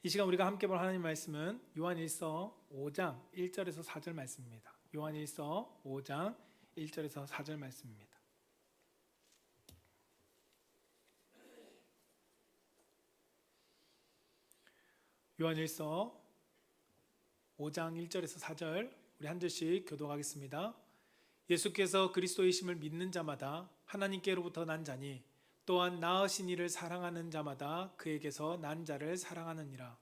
이 시간 우리가 함께 볼 하나님 말씀은 요한일서 5장 1절에서 4절 말씀입니다. 요한일서 5장 1절에서 4절 말씀입니다. 요한일서 5장 1절에서 4절 우리 한 절씩 교독하겠습니다. 예수께서 그리스도이심을 믿는 자마다 하나님께로부터 난 자니 또한 낳으신 이를 사랑하는 자마다 그에게서 난 자를 사랑하느니라.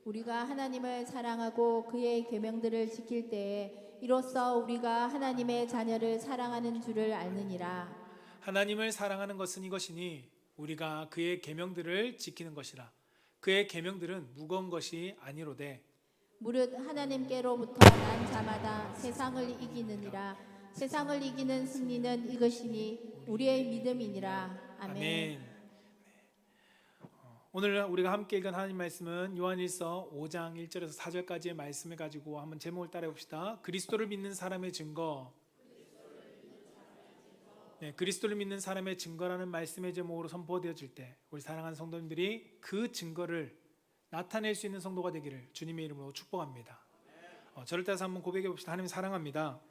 우리가 하나님을 사랑하고 그의 계명들을 지킬 때에 이로써 우리가 하나님의 자녀를 사랑하는 줄을 알느니라. 하나님을 사랑하는 것은 이것이니 우리가 그의 계명들을 지키는 것이라. 그의 계명들은 무거운 것이 아니로되 무릇 하나님께로부터 난 자마다 세상을 이기느니라. 세상을 이기는 승리는 이것이니 우리의 믿음이니라. 아멘. 아멘. 오늘 우리가 함께 읽은 하나님 말씀은 요한일서 5장 1절에서 4절까지의 말씀을 가지고 한번 제목을 따라해 봅시다. 그리스도를 믿는 사람의 증거. 그리스도를 믿는 사람의 증거라는 말씀의 제목으로 선포되어질 때 우리 사랑하는 성도님들이 그 증거를 나타낼 수 있는 성도가 되기를 주님의 이름으로 축복합니다. 저를 따라서 한번 고백해 봅시다. 하나님 사랑합니다.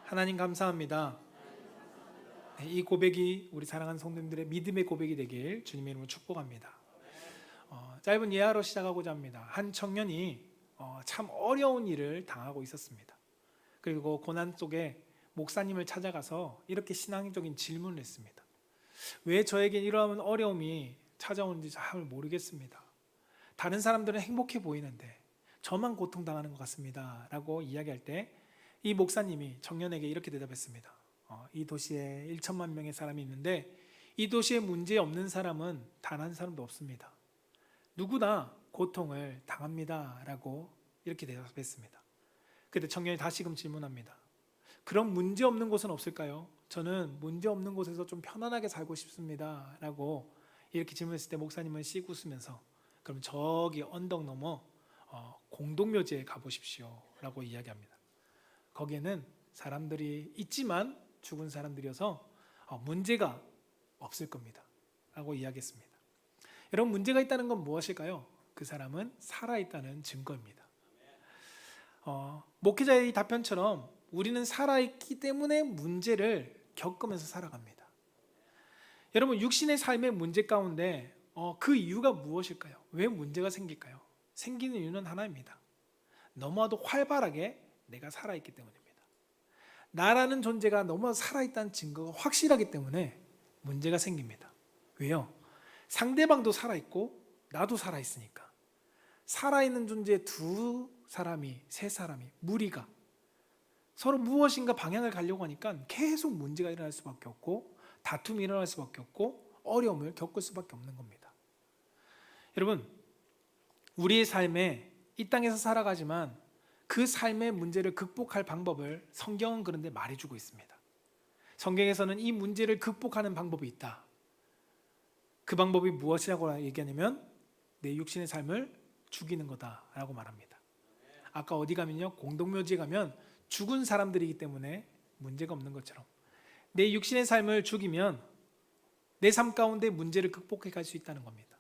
하나님 감사합니다. 이 고백이 우리 사랑하는 성도님들의 믿음의 고백이 되길 주님의 이름으로 축복합니다. 짧은 예화로 시작하고자 합니다. 한 청년이 참 어려운 일을 당하고 있었습니다. 그리고 고난 속에 목사님을 찾아가서 이렇게 신앙적인 질문을 했습니다. 왜 저에게 이러한 어려움이 찾아오는지 잘 모르겠습니다. 다른 사람들은 행복해 보이는데 저만 고통당하는 것 같습니다 라고 이야기할 때 이 목사님이 청년에게 이렇게 대답했습니다. 이 도시에 1천만 명의 사람이 있는데 이 도시에 문제 없는 사람은 단 한 사람도 없습니다. 누구나 고통을 당합니다 라고 이렇게 대답했습니다. 그때 청년이 다시금 질문합니다. 그럼 문제 없는 곳은 없을까요? 저는 문제 없는 곳에서 좀 편안하게 살고 싶습니다 라고 이렇게 질문했을 때 목사님은 씩 웃으면서 그럼 저기 언덕 넘어 공동묘지에 가보십시오 라고 이야기합니다. 거기에는 사람들이 있지만 죽은 사람들이어서 문제가 없을 겁니다 라고 이야기했습니다. 여러분, 문제가 있다는 건 무엇일까요? 그 사람은 살아있다는 증거입니다. 목회자의 이 답변처럼 우리는 살아있기 때문에 문제를 겪으면서 살아갑니다. 여러분, 육신의 삶의 문제 가운데 그 이유가 무엇일까요? 왜 문제가 생길까요? 생기는 이유는 하나입니다. 너무나도 활발하게 내가 살아있기 때문입니다. 나라는 존재가 너무 살아있다는 증거가 확실하기 때문에 문제가 생깁니다. 왜요? 상대방도 살아있고 나도 살아있으니까. 살아있는 존재 두 사람이, 세 사람이, 무리가 서로 무엇인가 방향을 가려고 하니까 계속 문제가 일어날 수밖에 없고 다툼이 일어날 수밖에 없고 어려움을 겪을 수밖에 없는 겁니다. 여러분, 우리의 삶에 이 땅에서 살아가지만 그 삶의 문제를 극복할 방법을 성경은 그런데 말해주고 있습니다. 성경에서는 이 문제를 극복하는 방법이 있다. 그 방법이 무엇이라고 얘기하냐면 내 육신의 삶을 죽이는 거다라고 말합니다. 아까 어디 가면요, 공동묘지에 가면 죽은 사람들이기 때문에 문제가 없는 것처럼 내 육신의 삶을 죽이면 내 삶 가운데 문제를 극복해 갈 수 있다는 겁니다.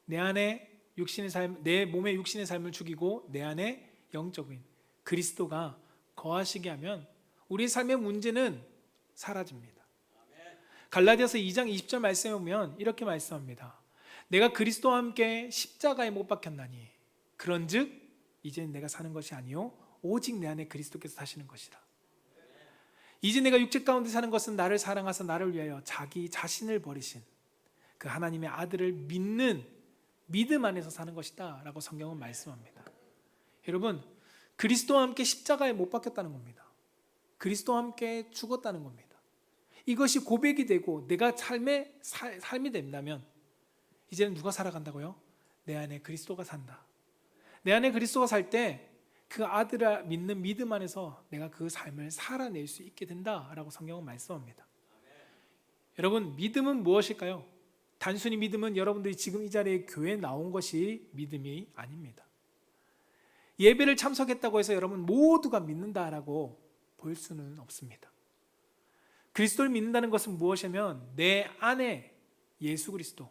내 안에 육신의 삶, 내 몸의 육신의 삶을 죽이고 내 안에 영적인 그리스도가 거하시게 하면 우리의 삶의 문제는 사라집니다. 갈라디아서 2장 20절 말씀에 보면 이렇게 말씀합니다. 내가 그리스도와 함께 십자가에 못 박혔나니 그런즉 이제는 내가 사는 것이 아니요 오직 내 안에 그리스도께서 사시는 것이라. 이제 내가 육체 가운데 사는 것은 나를 사랑하사 나를 위하여 자기 자신을 버리신 그 하나님의 아들을 믿는 믿음 안에서 사는 것이다 라고 성경은 말씀합니다. 여러분, 그리스도와 함께 십자가에 못 박혔다는 겁니다. 그리스도와 함께 죽었다는 겁니다. 이것이 고백이 되고 내가 삶이 된다면 이제는 누가 살아간다고요? 내 안에 그리스도가 산다. 내 안에 그리스도가 살 때 그 아들을 믿는 믿음 안에서 내가 그 삶을 살아낼 수 있게 된다라고 성경은 말씀합니다. 여러분, 믿음은 무엇일까요? 단순히 믿음은 여러분들이 지금 이 자리에 교회에 나온 것이 믿음이 아닙니다. 예배를 참석했다고 해서 여러분 모두가 믿는다라고 볼 수는 없습니다. 그리스도를 믿는다는 것은 무엇이냐면 내 안에 예수 그리스도,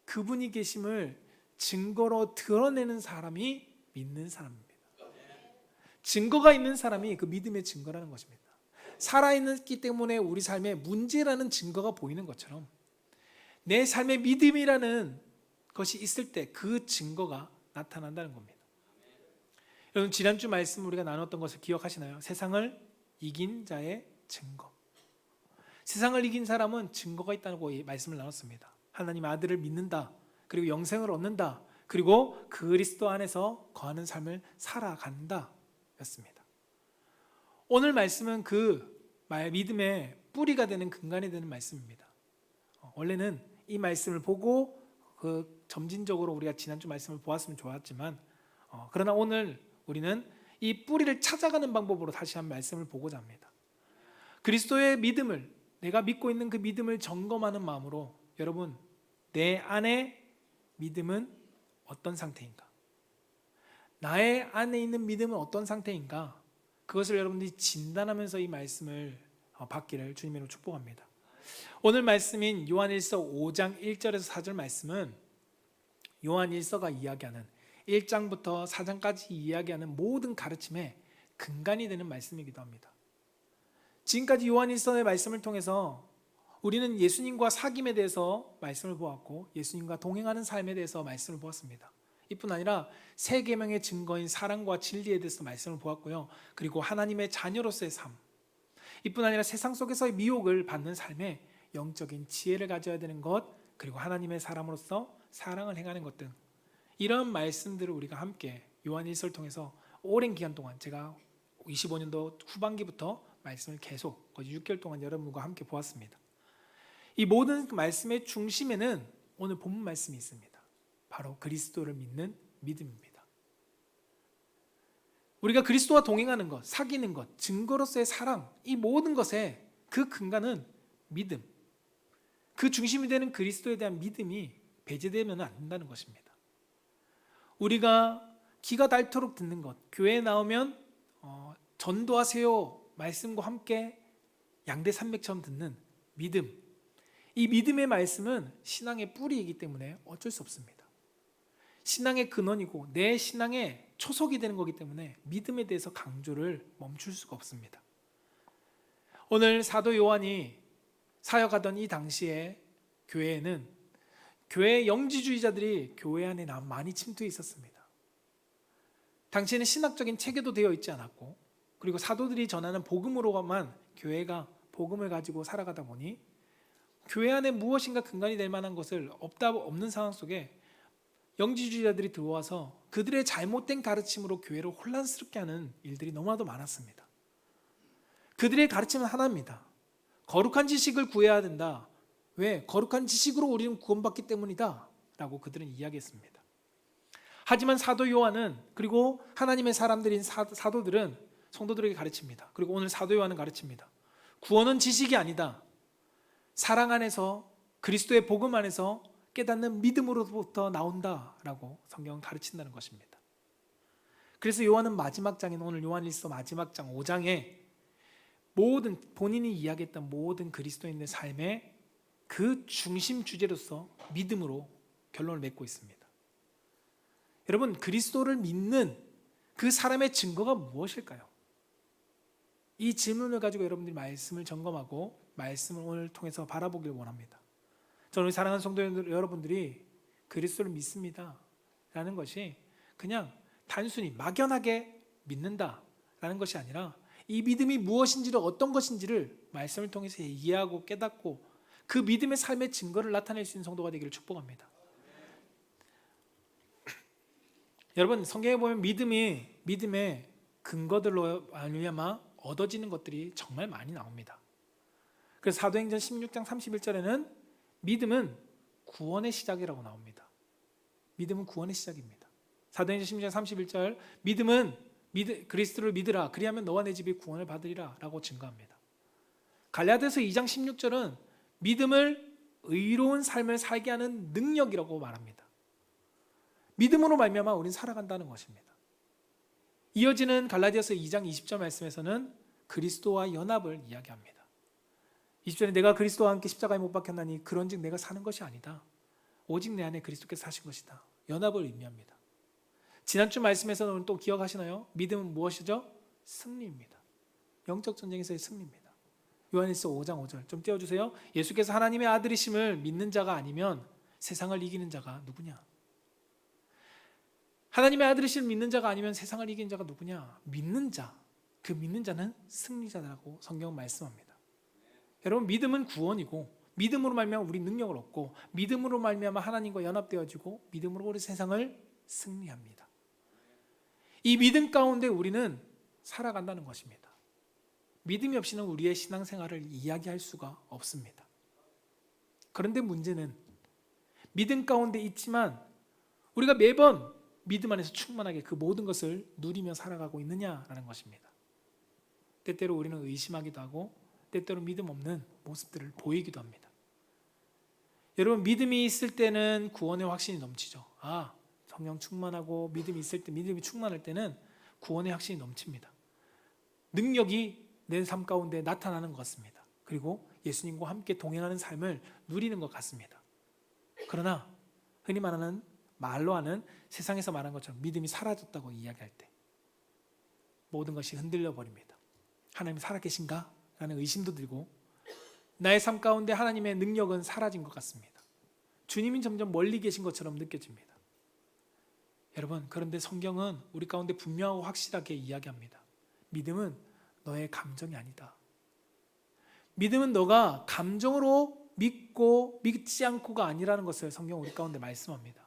그분이 계심을 증거로 드러내는 사람이 믿는 사람입니다. 증거가 있는 사람이 그 믿음의 증거라는 것입니다. 살아있기 때문에 우리 삶에 문제라는 증거가 보이는 것처럼 내 삶의 믿음이라는 것이 있을 때 그 증거가 나타난다는 겁니다. 여러분, 지난주 말씀 우리가 나눴던 것을 기억하시나요? 세상을 이긴 자의 증거. 세상을 이긴 사람은 증거가 있다고 말씀을 나눴습니다. 하나님 아들을 믿는다, 그리고 영생을 얻는다, 그리고 그리스도 안에서 거하는 삶을 살아간다 였습니다. 오늘 말씀은 그 믿음의 뿌리가 되는 근간이 되는 말씀입니다. 원래는 이 말씀을 보고 그 점진적으로 우리가 지난주 말씀을 보았으면 좋았지만 그러나 오늘 우리는 이 뿌리를 찾아가는 방법으로 다시 한 말씀을 보고자 합니다. 그리스도의 믿음을, 내가 믿고 있는 그 믿음을 점검하는 마음으로 여러분, 내 안에 믿음은 어떤 상태인가? 나의 안에 있는 믿음은 어떤 상태인가? 그것을 여러분들이 진단하면서 이 말씀을 받기를 주님으로 축복합니다. 오늘 말씀인 요한일서 5장 1절에서 4절 말씀은 요한일서가 이야기하는 1장부터 4장까지 이야기하는 모든 가르침의 근간이 되는 말씀이기도 합니다. 지금까지 요한일서의 말씀을 통해서 우리는 예수님과 사귐에 대해서 말씀을 보았고 예수님과 동행하는 삶에 대해서 말씀을 보았습니다. 이뿐 아니라 새 계명의 증거인 사랑과 진리에 대해서 말씀을 보았고요. 그리고 하나님의 자녀로서의 삶, 이뿐 아니라 세상 속에서의 미혹을 받는 삶에 영적인 지혜를 가져야 되는 것, 그리고 하나님의 사람으로서 사랑을 행하는 것 등 이런 말씀들을 우리가 함께 요한일서를 통해서 오랜 기간 동안, 제가 25년도 후반기부터 말씀을 계속 거의 6개월 동안 여러분과 함께 보았습니다. 이 모든 말씀의 중심에는 오늘 본문 말씀이 있습니다. 바로 그리스도를 믿는 믿음입니다. 우리가 그리스도와 동행하는 것, 사귀는 것, 증거로서의 사랑, 이 모든 것의 그 근간은 믿음, 그 중심이 되는 그리스도에 대한 믿음이 배제되면 안 된다는 것입니다. 우리가 기가 닳도록 듣는 것, 교회에 나오면 전도하세요 말씀과 함께 양대산맥처럼 듣는 믿음, 이 믿음의 말씀은 신앙의 뿌리이기 때문에 어쩔 수 없습니다. 신앙의 근원이고 내 신앙의 초석이 되는 거기 때문에 믿음에 대해서 강조를 멈출 수가 없습니다. 오늘 사도 요한이 사역하던 이 당시에 교회에는 교회 영지주의자들이 교회 안에 많이 침투해 있었습니다. 당시에는 신학적인 체계도 되어 있지 않았고, 그리고 사도들이 전하는 복음으로만 교회가 복음을 가지고 살아가다 보니 교회 안에 무엇인가 근간이 될 만한 것을 없는 상황 속에 영지주의자들이 들어와서 그들의 잘못된 가르침으로 교회를 혼란스럽게 하는 일들이 너무나도 많았습니다. 그들의 가르침은 하나입니다. 거룩한 지식을 구해야 된다. 왜? 거룩한 지식으로 우리는 구원받기 때문이다 라고 그들은 이야기했습니다. 하지만 사도 요한은, 그리고 하나님의 사람들인 사도들은 성도들에게 가르칩니다. 그리고 오늘 사도 요한은 가르칩니다. 구원은 지식이 아니다. 사랑 안에서, 그리스도의 복음 안에서 깨닫는 믿음으로부터 나온다라고 성경은 가르친다는 것입니다. 그래서 요한은 마지막 장인, 오늘 요한일서 마지막 장 5장에 모든 본인이 이야기했던 모든 그리스도인의 삶의 그 중심 주제로서 믿음으로 결론을 맺고 있습니다. 여러분, 그리스도를 믿는 그 사람의 증거가 무엇일까요? 이 질문을 가지고 여러분들이 말씀을 점검하고 말씀을 오늘 통해서 바라보기를 원합니다. 저는 우리 사랑하는 성도 여러분들이 그리스도를 믿습니다 라는 것이 그냥 단순히 막연하게 믿는다라는 것이 아니라 이 믿음이 무엇인지를, 어떤 것인지를 말씀을 통해서 이해하고 깨닫고 그 믿음의 삶의 증거를 나타낼 수 있는 성도가 되기를 축복합니다. 여러분, 성경에 보면 믿음의 근거들로 말미암아 얻어지는 것들이 정말 많이 나옵니다. 그래서 사도행전 16장 31절에는 믿음은 구원의 시작이라고 나옵니다. 믿음은 구원의 시작입니다. 사도행전 16장 31절, 믿음은 그리스도를 믿으라, 그리하면 너와 내 집이 구원을 받으리라 라고 증거합니다. 갈라디아서 2장 16절은 믿음을 의로운 삶을 살게 하는 능력이라고 말합니다. 믿음으로 말미암아 우리는 살아간다는 것입니다. 이어지는 갈라디아서 2장 20절 말씀에서는 그리스도와 연합을 이야기합니다. 20절에 내가 그리스도와 함께 십자가에 못 박혔나니 그런즉 내가 사는 것이 아니다. 오직 내 안에 그리스도께서 사신 것이다. 연합을 의미합니다. 지난주 말씀에서는 또 기억하시나요? 믿음은 무엇이죠? 승리입니다. 영적 전쟁에서의 승리입니다. 요한일서 5장 5절 좀 띄워주세요. 예수께서 하나님의 아들이심을 믿는 자가 아니면 세상을 이기는 자가 누구냐? 하나님의 아들이심을 믿는 자가 아니면 세상을 이기는 자가 누구냐? 믿는 자, 그 믿는 자는 승리자라고 성경은 말씀합니다. 여러분, 믿음은 구원이고, 믿음으로 말미암아 우리 능력을 얻고, 믿음으로 말미암아 하나님과 연합되어지고, 믿음으로 우리 세상을 승리합니다. 이 믿음 가운데 우리는 살아간다는 것입니다. 믿음이 없이는 우리의 신앙생활을 이야기할 수가 없습니다. 그런데 문제는 믿음 가운데 있지만 우리가 매번 믿음 안에서 충만하게 그 모든 것을 누리며 살아가고 있느냐라는 것입니다. 때때로 우리는 의심하기도 하고 때때로 믿음 없는 모습들을 보이기도 합니다. 여러분, 믿음이 있을 때는 구원의 확신이 넘치죠. 성령 충만하고 믿음이 있을 때, 믿음이 충만할 때는 구원의 확신이 넘칩니다. 능력이 내 삶 가운데 나타나는 것 같습니다. 그리고 예수님과 함께 동행하는 삶을 누리는 것 같습니다. 그러나 흔히 말로 하는 세상에서 말하는 것처럼 믿음이 사라졌다고 이야기할 때 모든 것이 흔들려 버립니다. 하나님이 살아계신가? 라는 의심도 들고 나의 삶 가운데 하나님의 능력은 사라진 것 같습니다. 주님이 점점 멀리 계신 것처럼 느껴집니다. 여러분, 그런데 성경은 우리 가운데 분명하고 확실하게 이야기합니다. 믿음은 너의 감정이 아니다. 믿음은 너가 감정으로 믿고 믿지 않고가 아니라는 것을 성경은 우리 가운데 말씀합니다.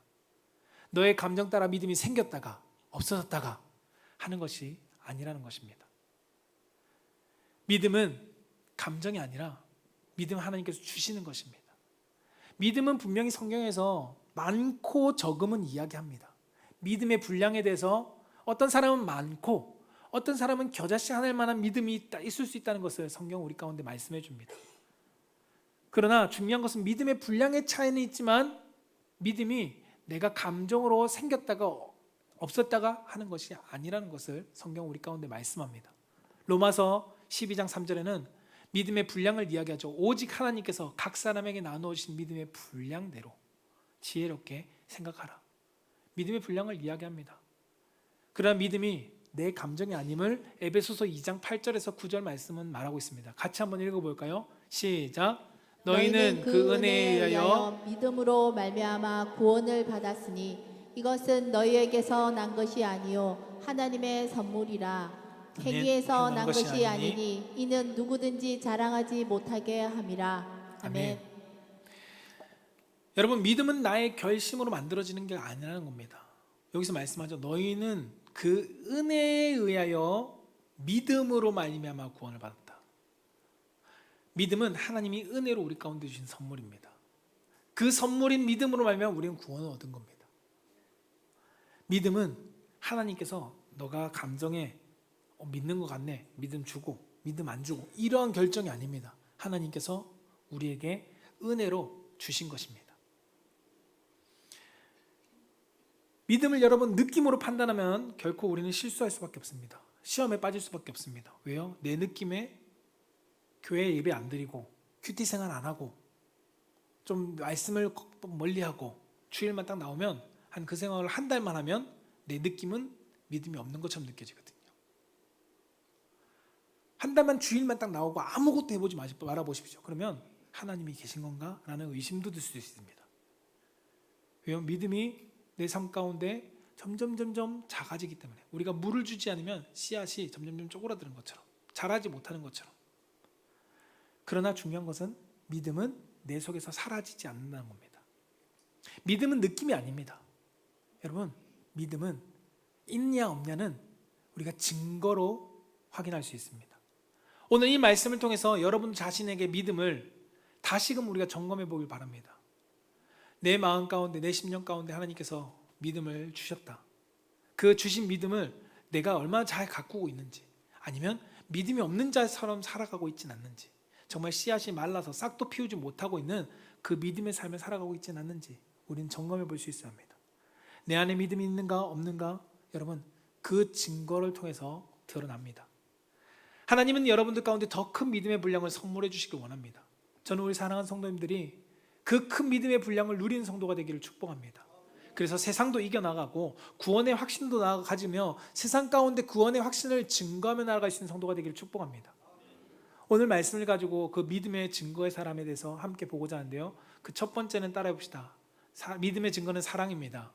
너의 감정 따라 믿음이 생겼다가 없어졌다가 하는 것이 아니라는 것입니다. 믿음은 감정이 아니라 믿음은 하나님께서 주시는 것입니다. 믿음은 분명히 성경에서 많고 적음은 이야기합니다. 믿음의 분량에 대해서 어떤 사람은 많고 어떤 사람은 겨자씨 하나일 만한 믿음이 있을 수 있다는 것을 성경은 우리 가운데 말씀해 줍니다. 그러나 중요한 것은 믿음의 분량의 차이는 있지만 믿음이 내가 감정으로 생겼다가 없었다가 하는 것이 아니라는 것을 성경은 우리 가운데 말씀합니다. 로마서 12장 3절에는 믿음의 분량을 이야기하죠. 오직 하나님께서 각 사람에게 나누어주신 믿음의 분량대로 지혜롭게 생각하라. 믿음의 분량을 이야기합니다. 그러나 믿음이 내 감정이 아님을 에베소서 2장 8절에서 9절 말씀은 말하고 있습니다. 같이 한번 읽어볼까요? 시작. 너희는 그 은혜에 의하여 믿음으로 말미암아 구원을 받았으니 이것은 너희에게서 난 것이 아니요 하나님의 선물이라. 행위에서 난 것이 아니니 이는 누구든지 자랑하지 못하게 함이라. 아멘. 여러분, 믿음은 나의 결심으로 만들어지는 게 아니라는 겁니다. 여기서 말씀하죠. 너희는 그 은혜에 의하여 믿음으로 말미암아 구원을 받았다. 믿음은 하나님이 은혜로 우리 가운데 주신 선물입니다. 그 선물인 믿음으로 말미암아 우리는 구원을 얻은 겁니다. 믿음은 하나님께서 너가 감정에 믿는 것 같네, 믿음 주고 믿음 안 주고 이러한 결정이 아닙니다. 하나님께서 우리에게 은혜로 주신 것입니다. 믿음을 여러분 느낌으로 판단하면 결코 우리는 실수할 수밖에 없습니다. 시험에 빠질 수밖에 없습니다. 왜요? 내 느낌에 교회 예배 안 드리고 큐티 생활 안 하고 좀 말씀을 멀리하고 주일만 딱 나오면 한 그 생활을 한 달만 하면 내 느낌은 믿음이 없는 것처럼 느껴지거든요. 한 달만 주일만 딱 나오고 아무것도 해보지 말아보십시오. 그러면 하나님이 계신 건가? 라는 의심도 들 수 있습니다. 왜요? 믿음이 내 삶 가운데 점점 작아지기 때문에 우리가 물을 주지 않으면 씨앗이 점점 쪼그라드는 것처럼 자라지 못하는 것처럼. 그러나 중요한 것은 믿음은 내 속에서 사라지지 않는다는 겁니다. 믿음은 느낌이 아닙니다. 여러분, 믿음은 있냐 없냐는 우리가 증거로 확인할 수 있습니다. 오늘 이 말씀을 통해서 여러분 자신에게 믿음을 다시금 우리가 점검해 보길 바랍니다. 내 마음 가운데, 내 심령 가운데 하나님께서 믿음을 주셨다. 그 주신 믿음을 내가 얼마나 잘 가꾸고 있는지, 아니면 믿음이 없는 자처럼 살아가고 있지는 않는지, 정말 씨앗이 말라서 싹도 피우지 못하고 있는 그 믿음의 삶을 살아가고 있지는 않는지 우리는 점검해 볼 수 있어야 합니다. 내 안에 믿음이 있는가 없는가, 여러분 그 증거를 통해서 드러납니다. 하나님은 여러분들 가운데 더 큰 믿음의 분량을 선물해 주시길 원합니다. 저는 우리 사랑하는 성도님들이 그 큰 믿음의 분량을 누리는 성도가 되기를 축복합니다. 그래서 세상도 이겨나가고 구원의 확신도 가지며 세상 가운데 구원의 확신을 증거하며 나아갈 수 있는 성도가 되기를 축복합니다. 오늘 말씀을 가지고 그 믿음의 증거의 사람에 대해서 함께 보고자 하는데요. 그 첫 번째는 따라해 봅시다. 믿음의 증거는 사랑입니다.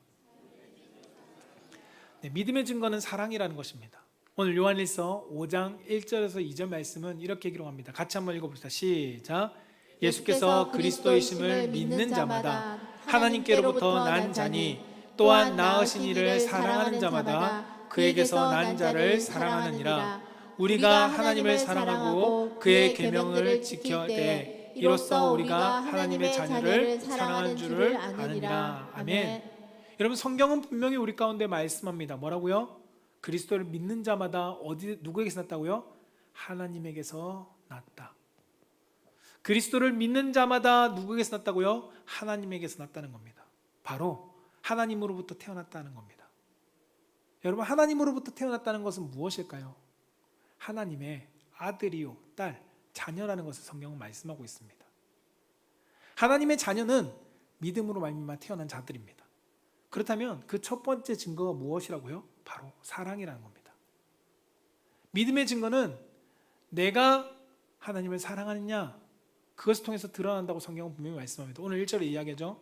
네, 믿음의 증거는 사랑이라는 것입니다. 오늘 요한일서 5장 1절에서 2절 말씀은 이렇게 기록합니다. 같이 한번 읽어봅시다. 시작. 예수께서 그리스도이심을 믿는 자마다 하나님께로부터 난 자니 또한 낳으신 이를 사랑하는 자마다 그에게서 난 자를 사랑하느니라. 우리가 하나님을 사랑하고 그의 계명을 지킬 때 이로써 우리가 하나님의 자녀를 사랑하는 줄을 아느니라. 아멘. 여러분, 성경은 분명히 우리 가운데 말씀합니다. 뭐라고요? 그리스도를 믿는 자마다 누구에게서 났다고요? 하나님에게서 났다. 그리스도를 믿는 자마다 누구에게서 났다고요? 하나님에게서 났다는 겁니다. 바로 하나님으로부터 태어났다는 겁니다. 여러분, 하나님으로부터 태어났다는 것은 무엇일까요? 하나님의 아들이요 딸, 자녀라는 것을 성경은 말씀하고 있습니다. 하나님의 자녀는 믿음으로 말미암아 태어난 자들입니다. 그렇다면 그 첫 번째 증거가 무엇이라고요? 바로 사랑이라는 겁니다. 믿음의 증거는 내가 하나님을 사랑하느냐, 그것을 통해서 드러난다고 성경은 분명히 말씀합니다. 오늘 1절에 이야기하죠.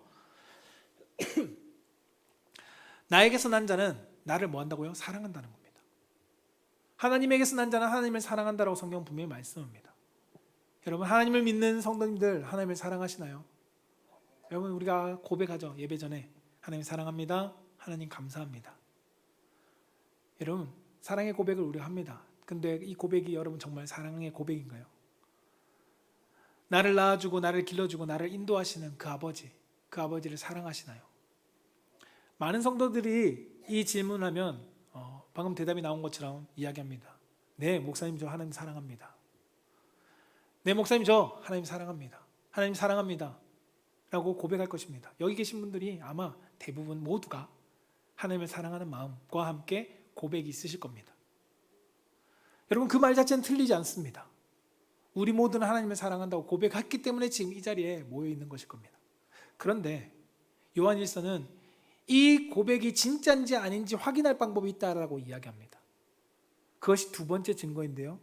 나에게서 난 자는 나를 뭐 한다고요? 사랑한다는 겁니다. 하나님에게서 난 자는 하나님을 사랑한다라고 성경은 분명히 말씀합니다. 여러분, 하나님을 믿는 성도님들 하나님을 사랑하시나요? 여러분, 우리가 고백하죠. 예배 전에 하나님 사랑합니다. 하나님 감사합니다. 여러분, 사랑의 고백을 우리가 합니다. 근데 이 고백이 여러분 정말 사랑의 고백인가요? 나를 낳아주고 나를 길러주고 나를 인도하시는 그 아버지를 사랑하시나요? 많은 성도들이 이 질문하면 방금 대답이 나온 것처럼 이야기합니다. 네, 목사님 저 하나님 사랑합니다. 네, 목사님 저 하나님 사랑합니다. 하나님 사랑합니다 라고 고백할 것입니다. 여기 계신 분들이 아마 대부분 모두가 하나님을 사랑하는 마음과 함께 고백이 있으실 겁니다. 여러분, 그 말 자체는 틀리지 않습니다. 우리 모두는 하나님을 사랑한다고 고백했기 때문에 지금 이 자리에 모여 있는 것일 겁니다. 그런데 요한일서는 이 고백이 진짜인지 아닌지 확인할 방법이 있다라고 이야기합니다. 그것이 두 번째 증거인데요.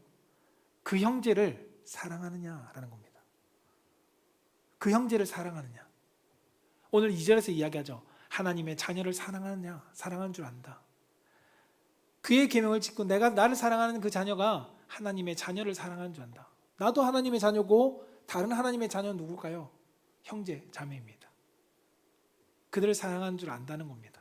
그 형제를 사랑하느냐라는 겁니다. 그 형제를 사랑하느냐. 오늘 2절에서 이야기하죠. 하나님의 자녀를 사랑하느냐, 사랑하는 줄 안다. 그의 계명을 짓고 내가 나를 사랑하는 그 자녀가 하나님의 자녀를 사랑하는 줄 안다. 나도 하나님의 자녀고 다른 하나님의 자녀는 누굴까요? 형제, 자매입니다. 그들을 사랑하는 줄 안다는 겁니다.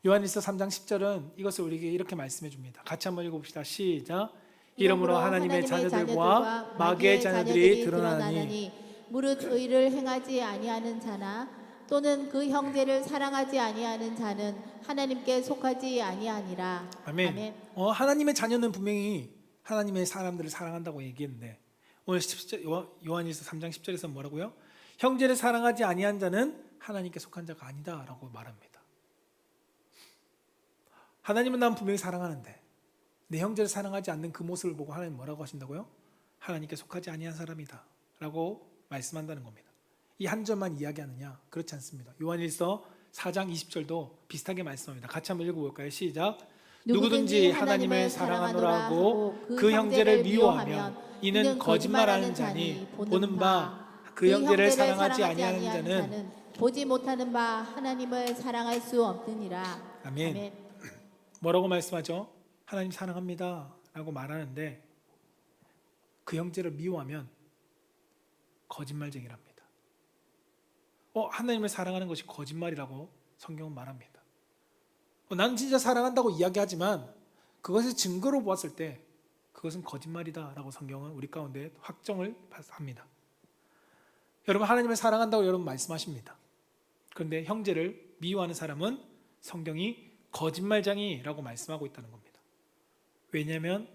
요한일서 3장 10절은 이것을 우리에게 이렇게 말씀해 줍니다. 같이 한번 읽어봅시다. 시작. 이러므로 하나님의 자녀들과 마귀의 자녀들이 드러나니 무릇 의를 행하지 아니하는 자나 또는 그 형제를 사랑하지 아니하는 자는 하나님께 속하지 아니하니라. 아멘. 아멘. 하나님의 자녀는 분명히 하나님의 사람들을 사랑한다고 얘기했는데 오늘 요한일서 3장 10절에서 뭐라고요? 형제를 사랑하지 아니한 자는 하나님께 속한 자가 아니다라고 말합니다. 하나님은 난 분명히 사랑하는데 내 형제를 사랑하지 않는 그 모습을 보고 하나님 뭐라고 하신다고요? 하나님께 속하지 아니한 사람이다 라고 말씀한다는 겁니다. 이 한 점만 이야기하느냐? 그렇지 않습니다. 요한일서 4장 20절도 비슷하게 말씀합니다. 같이 한번 읽어볼까요? 시작. 누구든지 하나님을 사랑하노라 하고 그 형제를 미워하면 이는 거짓말하는 자니 보는 바 그 형제를 사랑하지 아니하는 자는 보지 못하는 바 하나님을 사랑할 수 없느니라. 아멘. 아멘. 뭐라고 말씀하죠? 하나님 사랑합니다 라고 말하는데 그 형제를 미워하면 거짓말쟁이랍니다. 하나님을 사랑하는 것이 거짓말이라고 성경은 말합니다. 나는 진짜 사랑한다고 이야기하지만 그것을 증거로 보았을 때 그것은 거짓말이다라고 성경은 우리 가운데 확정을 합니다. 여러분, 하나님을 사랑한다고 여러분 말씀하십니다. 그런데 형제를 미워하는 사람은 성경이 거짓말쟁이라고 말씀하고 있다는 겁니다. 왜냐하면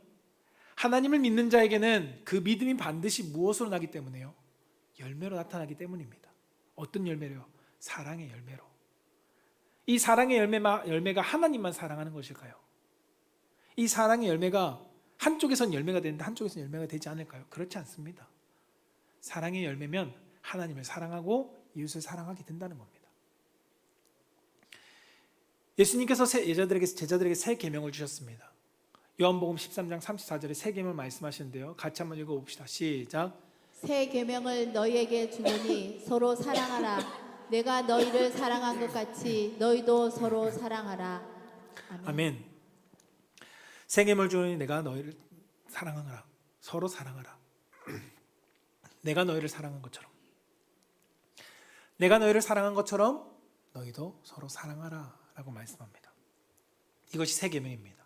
하나님을 믿는 자에게는 그 믿음이 반드시 무엇으로 나기 때문에요? 열매로 나타나기 때문입니다. 어떤 열매로요? 사랑의 열매로. 이 사랑의 열매가 하나님만 사랑하는 것일까요? 이 사랑의 열매가 한쪽에선 열매가 되는데 한쪽에선 열매가 되지 않을까요? 그렇지 않습니다. 사랑의 열매면 하나님을 사랑하고 이웃을 사랑하게 된다는 겁니다. 예수님께서 제자들에게 새 계명을 주셨습니다. 요한복음 13장 34절에 새 계명을 말씀하시는데요. 같이 한번 읽어봅시다. 시작. 새 계명을 너희에게 주노니 서로 사랑하라. 내가 너희를 사랑한 것 같이 너희도 서로 사랑하라. 아멘. 아멘. 새 계명을 주니 내가 너희를 사랑하라. 서로 사랑하라. 내가 너희를 사랑한 것처럼 너희도 서로 사랑하라 라고 말씀합니다. 이것이 새 계명입니다.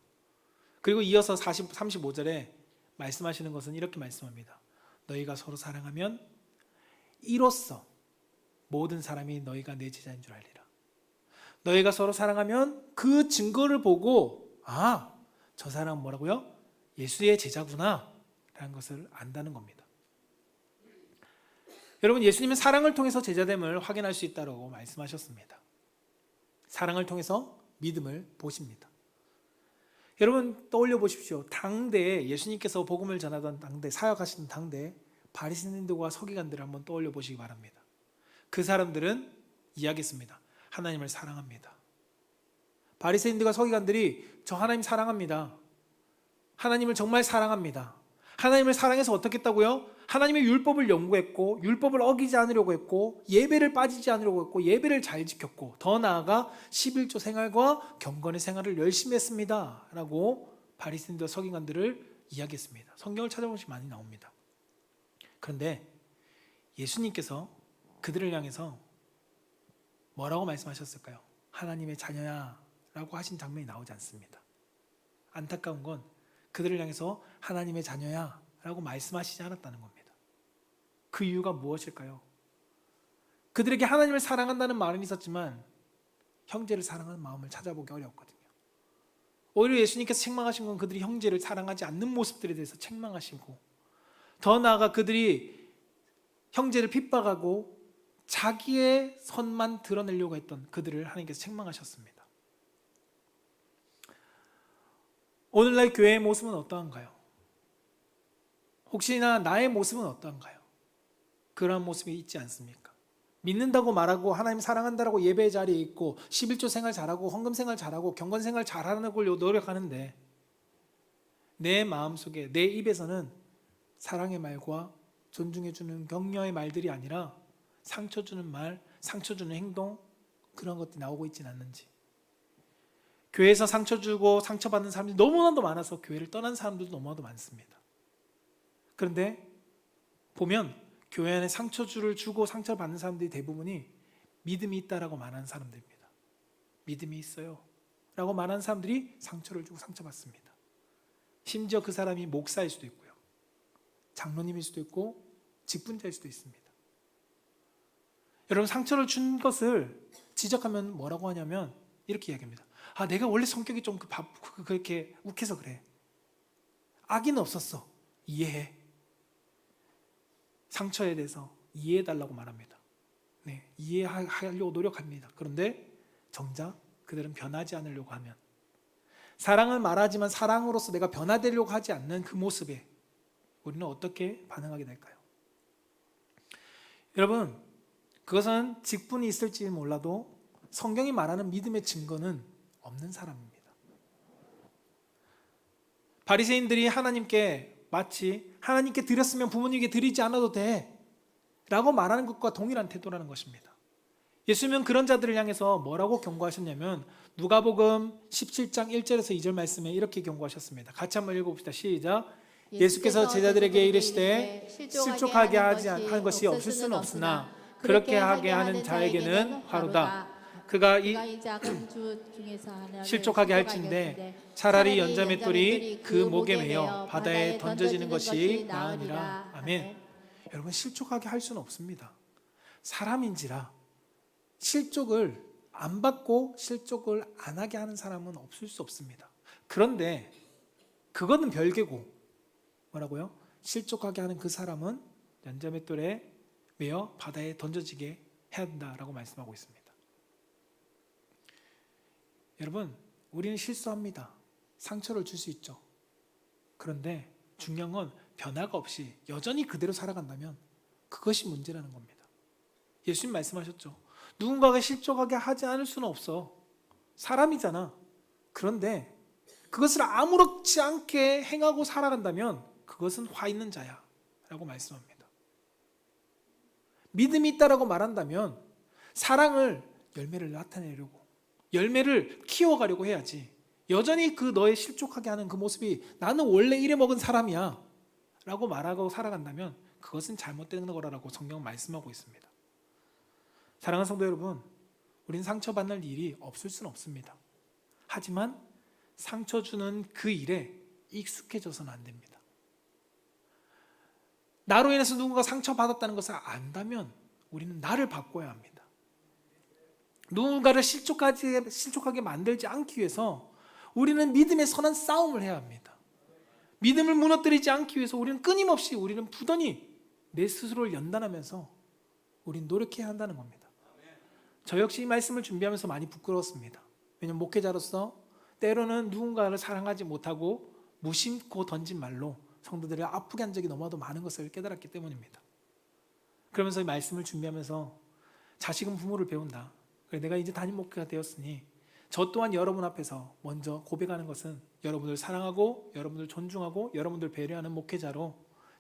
그리고 이어서 35절에 말씀하시는 것은 이렇게 말씀합니다. 너희가 서로 사랑하면 이로써 모든 사람이 너희가 내 제자인 줄 알리라. 너희가 서로 사랑하면 그 증거를 보고 저 사람은 뭐라고요? 예수의 제자구나 라는 것을 안다는 겁니다. 여러분, 예수님은 사랑을 통해서 제자됨을 확인할 수 있다고 말씀하셨습니다. 사랑을 통해서 믿음을 보십니다. 여러분 떠올려 보십시오. 당대에 예수님께서 복음을 전하던 당대, 사역하시던 당대 바리새인들과 서기관들을 한번 떠올려 보시기 바랍니다. 그 사람들은 이야기했습니다. 하나님을 사랑합니다. 바리새인들과 서기관들이 저 하나님 사랑합니다. 하나님을 정말 사랑합니다. 하나님을 사랑해서 어떻게 했다고요? 하나님의 율법을 연구했고 율법을 어기지 않으려고 했고 예배를 빠지지 않으려고 했고 예배를 잘 지켰고 더 나아가 11조 생활과 경건의 생활을 열심히 했습니다 라고 바리새인들과 서기관들을 이야기했습니다. 성경을 찾아보시면 많이 나옵니다. 그런데 예수님께서 그들을 향해서 뭐라고 말씀하셨을까요? 하나님의 자녀야 라고 하신 장면이 나오지 않습니다. 안타까운 건 그들을 향해서 하나님의 자녀야 라고 말씀하시지 않았다는 겁니다. 그 이유가 무엇일까요? 그들에게 하나님을 사랑한다는 말은 있었지만 형제를 사랑하는 마음을 찾아보기 어려웠거든요. 오히려 예수님께서 책망하신 건 그들이 형제를 사랑하지 않는 모습들에 대해서 책망하시고 더 나아가 그들이 형제를 핍박하고 자기의 선만 드러내려고 했던 그들을 하나님께서 책망하셨습니다. 오늘날 교회의 모습은 어떠한가요? 혹시나 나의 모습은 어떠한가요? 그러한 모습이 있지 않습니까? 믿는다고 말하고 하나님 사랑한다라고 예배 자리에 있고 11조 생활 잘하고 헌금 생활 잘하고 경건 생활 잘하는 걸 노력하는데 내 마음속에 내 입에서는 사랑의 말과 존중해주는 격려의 말들이 아니라 상처 주는 말, 상처 주는 행동 그런 것들이 나오고 있지는 않는지. 교회에서 상처 주고 상처받는 사람들이 너무나도 많아서 교회를 떠난 사람들도 너무나도 많습니다. 그런데 보면 교회 안에 상처를 주고 상처를 받는 사람들이 대부분이 믿음이 있다라고 말하는 사람들입니다. 믿음이 있어요 라고 말하는 사람들이 상처를 주고 상처받습니다. 심지어 그 사람이 목사일 수도 있고요, 장로님일 수도 있고 직분자일 수도 있습니다. 여러분, 상처를 준 것을 지적하면 뭐라고 하냐면 이렇게 이야기합니다. 내가 원래 성격이 좀 그렇게 욱해서 그래. 악의는 없었어. 이해해. 상처에 대해서 이해해달라고 말합니다. 네, 이해하려고 노력합니다. 그런데 정작 그들은 변하지 않으려고 하면, 사랑을 말하지만 사랑으로서 내가 변화되려고 하지 않는 그 모습에 우리는 어떻게 반응하게 될까요? 여러분, 그것은 직분이 있을지 몰라도 성경이 말하는 믿음의 증거는 없는 사람입니다. 바리새인들이 하나님께 마치 하나님께 드렸으면 부모님께 드리지 않아도 돼 라고 말하는 것과 동일한 태도라는 것입니다. 예수님은 그런 자들을 향해서 뭐라고 경고하셨냐면 누가복음 17장 1절에서 2절 말씀에 이렇게 경고하셨습니다. 같이 한번 읽어봅시다. 시작. 예수께서 제자들에게 이르시되 실족하게 하는 것이 없을 수는 없으나 그렇게 하게 하는 자에게는 화로다. 그가 이 실족하게 할진대 차라리 연자맷돌이 그 목에 매여 바다에 던져지는 것이 나으니라. 아멘. 여러분, 실족하게 할 수는 없습니다. 사람인지라 실족을 안 받고 실족을 안 하게 하는 사람은 없을 수 없습니다. 그런데 그거는 별개고 뭐라고요? 실족하게 하는 그 사람은 연자맷돌에 매여 바다에 던져지게 해야 한다라고 말씀하고 있습니다. 여러분, 우리는 실수합니다. 상처를 줄 수 있죠. 그런데 중요한 건 변화가 없이 여전히 그대로 살아간다면 그것이 문제라는 겁니다. 예수님 말씀하셨죠. 누군가가 실족하게 하지 않을 수는 없어. 사람이잖아. 그런데 그것을 아무렇지 않게 행하고 살아간다면 그것은 화 있는 자야 라고 말씀합니다. 믿음이 있다라고 말한다면 사랑을 열매를 나타내려고, 열매를 키워가려고 해야지, 여전히 그 너의 실족하게 하는 그 모습이 나는 원래 이래 먹은 사람이야 라고 말하고 살아간다면 그것은 잘못된 거라고 성경은 말씀하고 있습니다. 사랑하는 성도 여러분, 우리는 상처받는 일이 없을 수는 없습니다. 하지만 상처 주는 그 일에 익숙해져서는 안 됩니다. 나로 인해서 누군가 상처받았다는 것을 안다면 우리는 나를 바꿔야 합니다. 누군가를 실족하게 만들지 않기 위해서 우리는 믿음의 선한 싸움을 해야 합니다. 믿음을 무너뜨리지 않기 위해서 우리는 끊임없이, 우리는 부단히 내 스스로를 연단하면서 우리는 노력해야 한다는 겁니다. 저 역시 이 말씀을 준비하면서 많이 부끄러웠습니다. 왜냐하면 목회자로서 때로는 누군가를 사랑하지 못하고 무심코 던진 말로 성도들을 아프게 한 적이 너무나도 많은 것을 깨달았기 때문입니다. 그러면서 이 말씀을 준비하면서 자식은 부모를 배운다. 그래, 내가 이제 담임 목회가 되었으니 저 또한 여러분 앞에서 먼저 고백하는 것은 여러분을 사랑하고 여러분을 존중하고 여러분들 배려하는 목회자로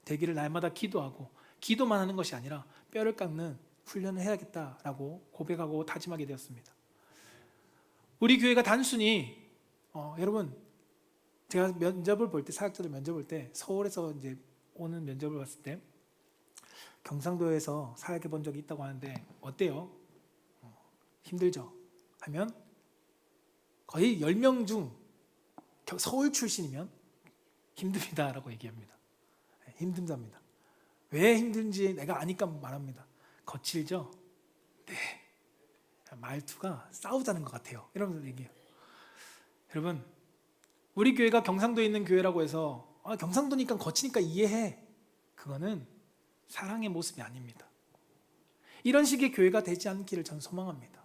되기를 날마다 기도하고, 기도만 하는 것이 아니라 뼈를 깎는 훈련을 해야겠다라고 고백하고 다짐하게 되었습니다. 우리 교회가 단순히 여러분, 제가 면접을 볼 때, 사역자들 면접을 볼 때 서울에서 이제 오는 면접을 봤을 때 경상도에서 사역해 본 적이 있다고 하는데 어때요? 힘들죠? 하면 거의 10명 중 서울 출신이면 힘듭니다 라고 얘기합니다. 힘듭니다. 왜 힘든지 내가 아니까 말합니다. 거칠죠? 네. 말투가 싸우자는 것 같아요. 이러면서 얘기해요. 여러분, 우리 교회가 경상도에 있는 교회라고 해서 경상도니까 거치니까 이해해, 그거는 사랑의 모습이 아닙니다. 이런 식의 교회가 되지 않기를 저는 소망합니다.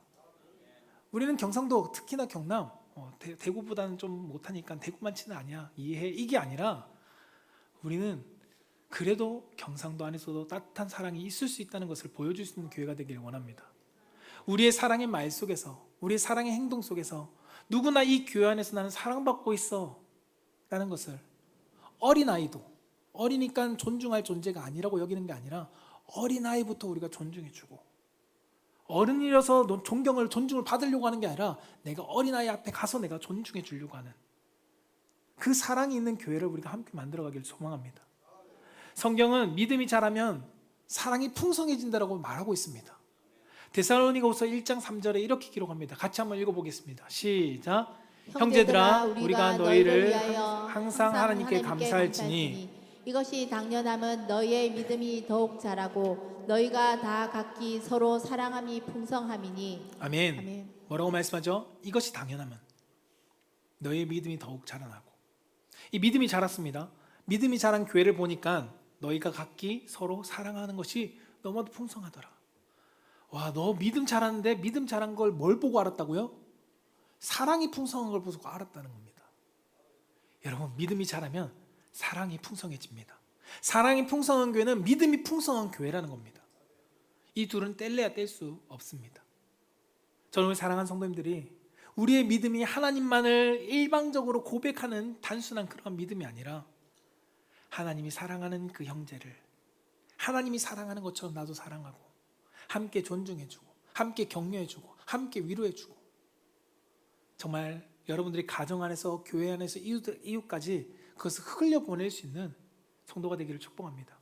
우리는 경상도, 특히나 경남, 대구보다는 좀 못하니까 대구만치는 아니야, 이해해, 이게 아니라 우리는 그래도 경상도 안에서도 따뜻한 사랑이 있을 수 있다는 것을 보여줄 수 있는 교회가 되기를 원합니다. 우리의 사랑의 말 속에서, 우리의 사랑의 행동 속에서 누구나 이 교회 안에서 나는 사랑받고 있어 라는 것을, 어린아이도 어리니까 존중할 존재가 아니라고 여기는 게 아니라 어린아이부터 우리가 존중해주고, 어른이라서 존중을 받으려고 하는 게 아니라 내가 어린아이 앞에 가서 내가 존중해 주려고 하는 그 사랑이 있는 교회를 우리가 함께 만들어가기를 소망합니다. 성경은 믿음이 자라면 사랑이 풍성해진다라고 말하고 있습니다. 데살로니가후서 1장 3절에 이렇게 기록합니다. 같이 한번 읽어보겠습니다. 시작. 형제들아, 우리가 너희를 항상 하나님께 감사할지니 이것이 당연함은 너희의 믿음이 더욱 자라고 너희가 다 각기 서로 사랑함이 풍성함이니. 아멘. 아멘. 뭐라고 말씀하죠? 이것이 당연함은 너희의 믿음이 더욱 자라나고. 이 믿음이 자랐습니다. 믿음이 자란 교회를 보니까 너희가 각기 서로 사랑하는 것이 너무나도 풍성하더라. 와, 너 믿음 자랐는데 믿음 자란 걸 뭘 보고 알았다고요? 사랑이 풍성한 걸 보고 알았다는 겁니다. 여러분, 믿음이 자라면 사랑이 풍성해집니다. 사랑이 풍성한 교회는 믿음이 풍성한 교회라는 겁니다. 이 둘은 뗄래야 뗄 수 없습니다. 저는 사랑하는 성도님들이 우리의 믿음이 하나님만을 일방적으로 고백하는 단순한 그런 믿음이 아니라 하나님이 사랑하는 그 형제를 하나님이 사랑하는 것처럼 나도 사랑하고 함께 존중해주고 함께 격려해주고 함께 위로해주고, 정말 여러분들이 가정 안에서 교회 안에서 이웃까지 그것을 흘려보낼 수 있는 성도가 되기를 축복합니다.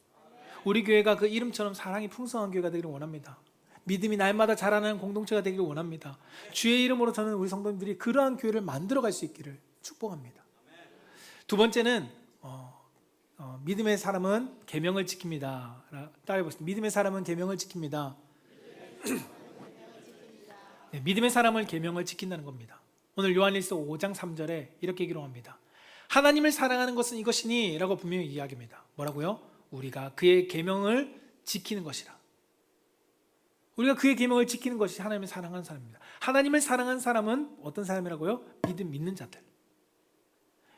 우리 교회가 그 이름처럼 사랑이 풍성한 교회가 되기를 원합니다. 믿음이 날마다 자라나는 공동체가 되기를 원합니다. 주의 이름으로 저는 우리 성도님들이 그러한 교회를 만들어갈 수 있기를 축복합니다. 두 번째는 믿음의 사람은 계명을 지킵니다. 따라해보겠습니다. 믿음의 사람은 계명을 지킵니다. 네, 믿음의 사람을 계명을 지킨다는 겁니다. 오늘 요한일서 5장 3절에 이렇게 기록합니다. 하나님을 사랑하는 것은 이것이니 라고 분명히 이야기합니다. 뭐라고요? 우리가 그의 계명을 지키는 것이라. 우리가 그의 계명을 지키는 것이 하나님을 사랑하는 사람입니다. 하나님을 사랑하는 사람은 어떤 사람이라고요? 믿는 자들.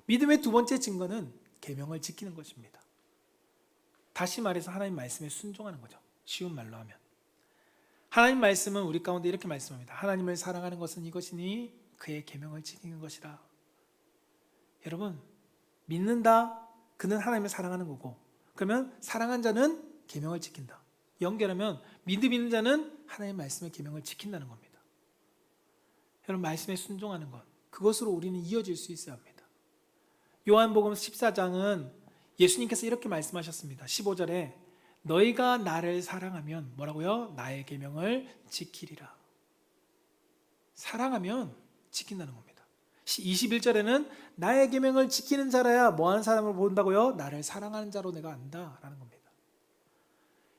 믿음의 두 번째 증거는 계명을 지키는 것입니다. 다시 말해서 하나님 말씀에 순종하는 거죠. 쉬운 말로 하면 하나님 말씀은 우리 가운데 이렇게 말씀합니다. 하나님을 사랑하는 것은 이것이니 그의 계명을 지키는 것이라. 여러분, 믿는다, 그는 하나님을 사랑하는 거고, 그러면 사랑한 자는 계명을 지킨다. 연결하면 믿는 자는 하나님의 말씀의 계명을 지킨다는 겁니다. 여러분, 말씀에 순종하는 것, 그것으로 우리는 이어질 수 있어야 합니다. 요한복음 14장은 예수님께서 이렇게 말씀하셨습니다. 15절에 너희가 나를 사랑하면 뭐라고요? 나의 계명을 지키리라. 사랑하면 지킨다는 겁니다. 21절에는 나의 계명을 지키는 자라야 뭐하는 사람을 본다고요? 나를 사랑하는 자로 내가 안다라는 겁니다.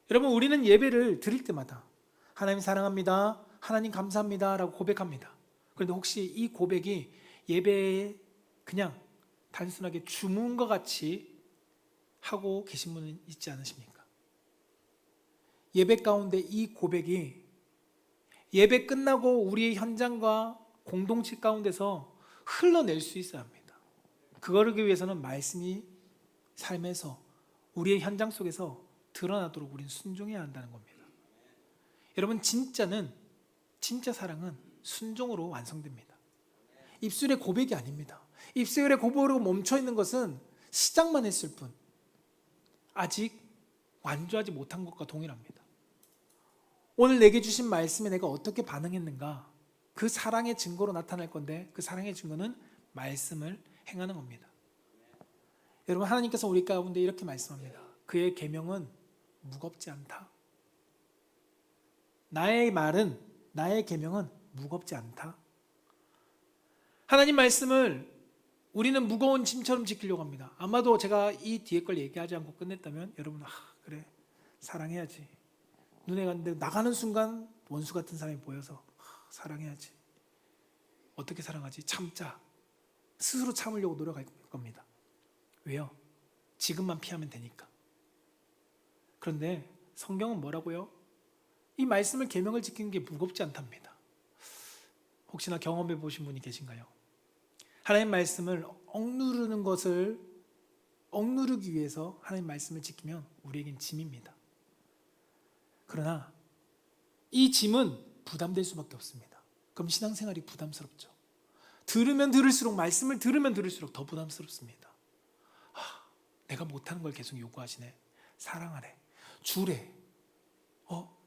여러분, 우리는 예배를 드릴 때마다 하나님 사랑합니다, 하나님 감사합니다 라고 고백합니다. 그런데 혹시 이 고백이 예배에 그냥 단순하게 주문과 같이 하고 계신 분은 있지 않으십니까? 예배 가운데 이 고백이 예배 끝나고 우리의 현장과 공동체 가운데서 흘러낼 수 있어야 합니다. 그거를 위해서는 말씀이 삶에서 우리의 현장 속에서 드러나도록 우리는 순종해야 한다는 겁니다. 여러분, 진짜 사랑은 순종으로 완성됩니다. 입술의 고백이 아닙니다. 입술의 고백으로 멈춰있는 것은 시작만 했을 뿐 아직 완주하지 못한 것과 동일합니다. 오늘 내게 주신 말씀에 내가 어떻게 반응했는가, 그 사랑의 증거로 나타날 건데, 그 사랑의 증거는 말씀을 행하는 겁니다. 여러분, 하나님께서 우리 가운데 이렇게 말씀합니다. 그의 계명은 무겁지 않다. 나의 말은, 나의 계명은 무겁지 않다. 하나님 말씀을 우리는 무거운 짐처럼 지키려고 합니다. 아마도 제가 이 뒤에 걸 얘기하지 않고 끝냈다면 여러분, 그래, 사랑해야지. 눈에 갔는데 나가는 순간 원수 같은 사람이 보여서 사랑해야지. 어떻게 사랑하지? 참자. 스스로 참으려고 노력할 겁니다. 왜요? 지금만 피하면 되니까. 그런데 성경은 뭐라고요? 이 말씀을, 계명을 지키는 게 무겁지 않답니다. 혹시나 경험해 보신 분이 계신가요? 하나님 말씀을 억누르기 위해서 하나님 말씀을 지키면 우리에겐 짐입니다. 그러나 이 짐은 부담될 수밖에 없습니다. 그럼 신앙생활이 부담스럽죠. 말씀을 들으면 들을수록 더 부담스럽습니다. 내가 못하는 걸 계속 요구하시네. 사랑하래, 주래,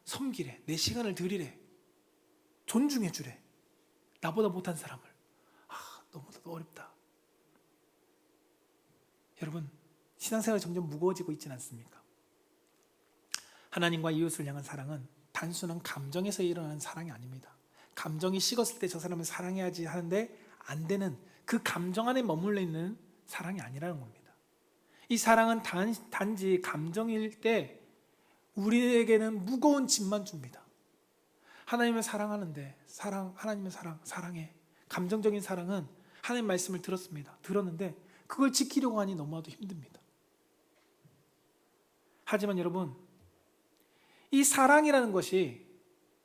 섬기래, 내 시간을 드리래, 존중해 주래. 나보다 못한 사람을. 너무나도 어렵다. 여러분, 신앙생활이 점점 무거워지고 있지는 않습니까? 하나님과 이웃을 향한 사랑은 단순한 감정에서 일어나는 사랑이 아닙니다. 감정이 식었을 때 저 사람을 사랑해야지 하는데 안 되는, 그 감정 안에 머물러 있는 사랑이 아니라는 겁니다. 이 사랑은 단지 감정일 때 우리에게는 무거운 짐만 줍니다. 하나님을 사랑하는데 하나님의 사랑해. 감정적인 사랑은 하나님 말씀을 들었는데 그걸 지키려고 하니 너무나도 힘듭니다. 하지만 여러분, 이 사랑이라는 것이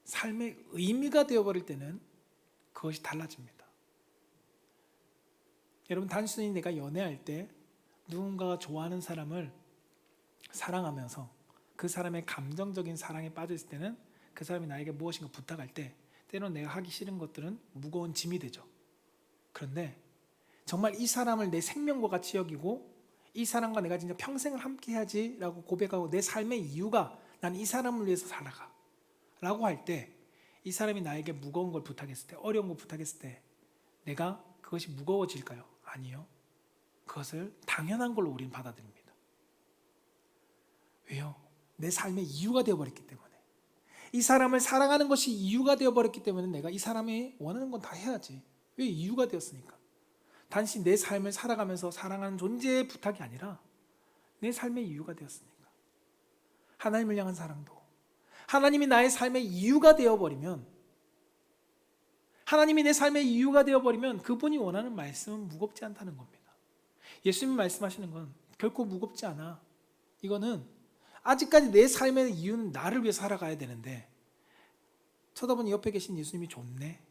삶의 의미가 되어버릴 때는 그것이 달라집니다. 여러분, 단순히 내가 연애할 때 누군가가 좋아하는 사람을 사랑하면서 그 사람의 감정적인 사랑에 빠져 있을 때는 그 사람이 나에게 무엇인가 부탁할 때 때로는 내가 하기 싫은 것들은 무거운 짐이 되죠. 그런데 정말 이 사람을 내 생명과 같이 여기고 이 사람과 내가 진짜 평생을 함께 해야지 라고 고백하고 내 삶의 이유가 난 이 사람을 위해서 살아가 라고 할 때 이 사람이 나에게 무거운 걸 부탁했을 때, 어려운 걸 부탁했을 때 내가 그것이 무거워질까요? 아니요. 그것을 당연한 걸로 우리는 받아들입니다. 왜요? 내 삶의 이유가 되어버렸기 때문에. 이 사람을 사랑하는 것이 이유가 되어버렸기 때문에 내가 이 사람이 원하는 건 다 해야지. 왜? 이유가 되었으니까. 단지 내 삶을 살아가면서 사랑하는 존재의 부탁이 아니라 내 삶의 이유가 되었으니까. 하나님을 향한 사랑도 하나님이 나의 삶의 이유가 되어버리면, 하나님이 내 삶의 이유가 되어버리면 그분이 원하는 말씀은 무겁지 않다는 겁니다. 예수님이 말씀하시는 건 결코 무겁지 않아. 이거는 아직까지 내 삶의 이유는 나를 위해 살아가야 되는데 쳐다보니 옆에 계신 예수님이 좋네.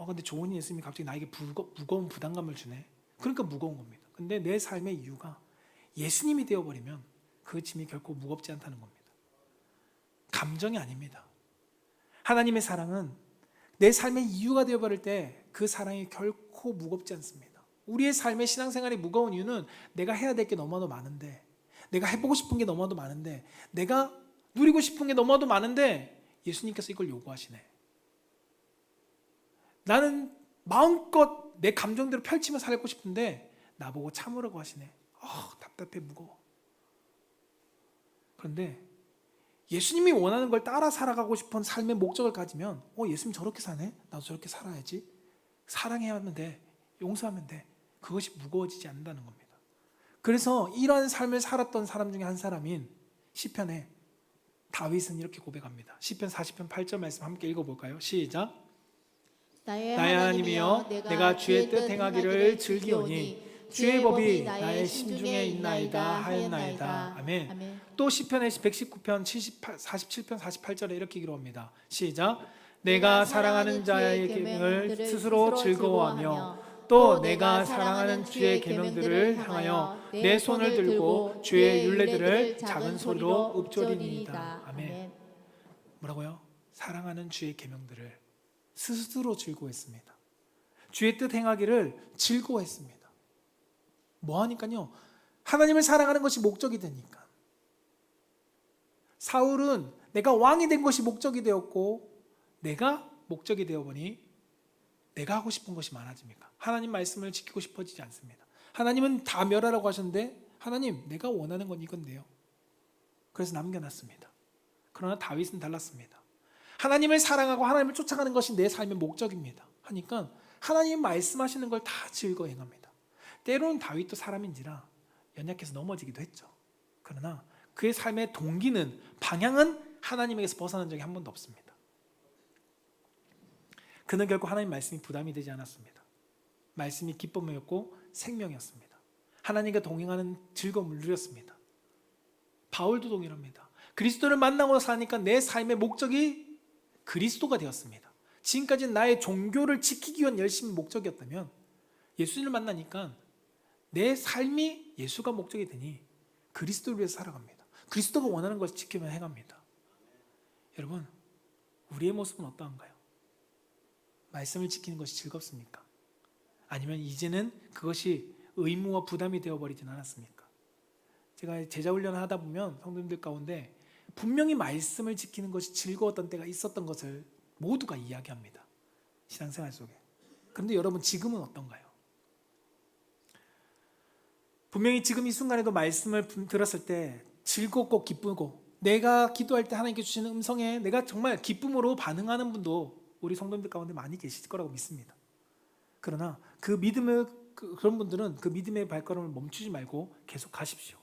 근데 좋은 예수님이 갑자기 나에게 무거운 부담감을 주네. 그러니까 무거운 겁니다. 근데 내 삶의 이유가 예수님이 되어버리면 그 짐이 결코 무겁지 않다는 겁니다. 감정이 아닙니다. 하나님의 사랑은 내 삶의 이유가 되어버릴 때 그 사랑이 결코 무겁지 않습니다. 우리의 삶의 신앙생활이 무거운 이유는 내가 해야 될 게 너무나도 많은데, 내가 해보고 싶은 게 너무나도 많은데, 내가 누리고 싶은 게 너무나도 많은데 예수님께서 이걸 요구하시네. 나는 마음껏 내 감정대로 펼치며 살고 싶은데 나보고 참으라고 하시네. 답답해, 무거워. 그런데 예수님이 원하는 걸 따라 살아가고 싶은 삶의 목적을 가지면 예수님 저렇게 사네? 나도 저렇게 살아야지. 사랑해야 하면 돼. 용서하면 돼. 그것이 무거워지지 않는다는 겁니다. 그래서 이러한 삶을 살았던 사람 중에 한 사람인 시편에 다윗은 이렇게 고백합니다. 시편 40편 8절 말씀 함께 읽어볼까요? 시작. 나의 하나님이여, 내가 주의 뜻 행하기를 즐기오니 주의 법이 나의 심중에 있나이다 하였나이다. 아멘. 또 시편의 119편 47편 48절에 이렇게 기록합니다. 시작. 내가 사랑하는 자의 계명을 스스로 즐거워하며 또 내가 사랑하는 주의 계명들을 향하여 내 손을 들고 주의 율례들을 작은 소리로 읊조리니이다. 아멘. 뭐라고요? 사랑하는 주의 계명들을 스스로 즐거워했습니다. 주의 뜻 행하기를 즐거워했습니다. 뭐 하니까요? 하나님을 사랑하는 것이 목적이 되니까. 사울은 내가 왕이 된 것이 목적이 되었고 내가 목적이 되어보니 내가 하고 싶은 것이 많아집니까? 하나님 말씀을 지키고 싶어지지 않습니다. 하나님은 다 멸하라고 하셨는데 하나님 내가 원하는 건 이건데요. 그래서 남겨놨습니다. 그러나 다윗은 달랐습니다. 하나님을 사랑하고 하나님을 쫓아가는 것이 내 삶의 목적입니다. 하니까 하나님 말씀하시는 걸 다 즐거워 행합니다. 때로는 다윗도 사람인지라 연약해서 넘어지기도 했죠. 그러나 그의 삶의 동기는, 방향은 하나님에게서 벗어난 적이 한 번도 없습니다. 그는 결코 하나님 말씀이 부담이 되지 않았습니다. 말씀이 기쁨이었고 생명이었습니다. 하나님과 동행하는 즐거움을 누렸습니다. 바울도 동일합니다. 그리스도를 만나고 사니까 내 삶의 목적이 그리스도가 되었습니다. 지금까지는 나의 종교를 지키기 위한 열심히 목적이었다면 예수님을 만나니까 내 삶이 예수가 목적이 되니 그리스도를 위해서 살아갑니다. 그리스도가 원하는 것을 지키며 행합니다. 여러분, 우리의 모습은 어떠한가요? 말씀을 지키는 것이 즐겁습니까? 아니면 이제는 그것이 의무와 부담이 되어버리진 않았습니까? 제가 제자훈련을 하다 보면 성도님들 가운데 분명히 말씀을 지키는 것이 즐거웠던 때가 있었던 것을 모두가 이야기합니다. 신앙생활 속에. 그런데 여러분 지금은 어떤가요? 분명히 지금 이 순간에도 말씀을 들었을 때 즐겁고 기쁘고 내가 기도할 때 하나님께 주시는 음성에 내가 정말 기쁨으로 반응하는 분도 우리 성도님들 가운데 많이 계실 거라고 믿습니다. 그러나 그 믿음을 그런 분들은 그 믿음의 발걸음을 멈추지 말고 계속 가십시오.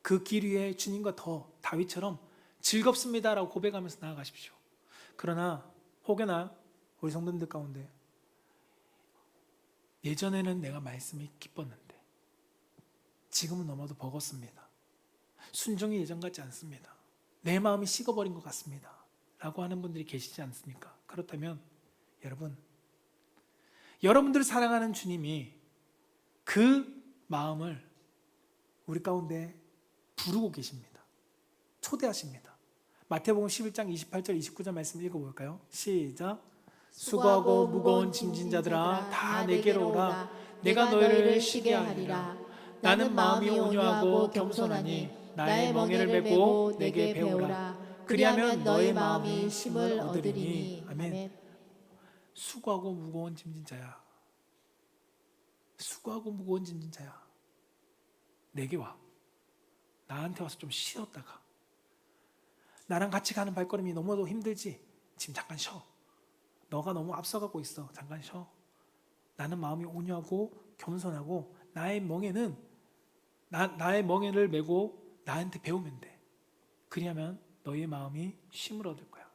그 길 위에 주님과 더 다윗처럼 즐겁습니다라고 고백하면서 나아가십시오. 그러나 혹여나 우리 성도님들 가운데 예전에는 내가 말씀이 기뻤는데 지금은 너무도 버겁습니다. 순종이 예전 같지 않습니다. 내 마음이 식어버린 것 같습니다. 라고 하는 분들이 계시지 않습니까? 그렇다면 여러분들을 사랑하는 주님이 그 마음을 우리 가운데 부르고 계십니다. 초대하십니다. 마태복음 11장 28절 29절 말씀 읽어볼까요? 시작. 수고하고 무거운 짐진 자들아 다 내게로 오라. 내가 너희를 쉬게 하리라. 나는 마음이 온유하고 겸손하니 나의 멍에를 메고 내게 배우라. 그리하면 너의 마음이 쉼을 얻으리니. 아멘. 수고하고 무거운 짐진 자야. 수고하고 무거운 짐진 자야. 내게 와. 나한테 와서 좀 쉬었다가. 나랑 같이 가는 발걸음이 너무도 힘들지? 지금 잠깐 쉬어. 너가 너무 앞서가고 있어. 잠깐 쉬어. 나는 마음이 온유하고 겸손하고 나의 멍에를 메고 나한테 배우면 돼. 그리하면 너의 마음이 쉼을 얻을 거야.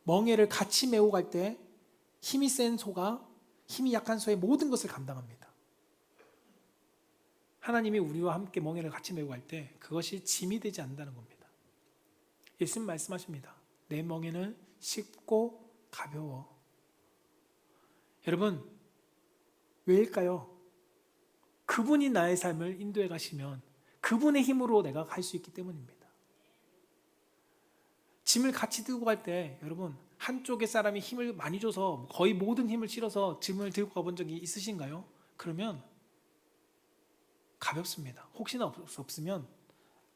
멍에를 같이 메고 갈 때 힘이 센 소가 힘이 약한 소의 모든 것을 감당합니다. 하나님이 우리와 함께 멍에를 같이 메고 갈 때 그것이 짐이 되지 않는다는 겁니다. 예수님 말씀하십니다. 내 멍에는 쉽고 가벼워. 여러분, 왜일까요? 그분이 나의 삶을 인도해 가시면 그분의 힘으로 내가 갈 수 있기 때문입니다. 짐을 같이 들고 갈 때 여러분 한쪽의 사람이 힘을 많이 줘서 거의 모든 힘을 실어서 짐을 들고 가본 적이 있으신가요? 그러면 가볍습니다. 혹시나 없으면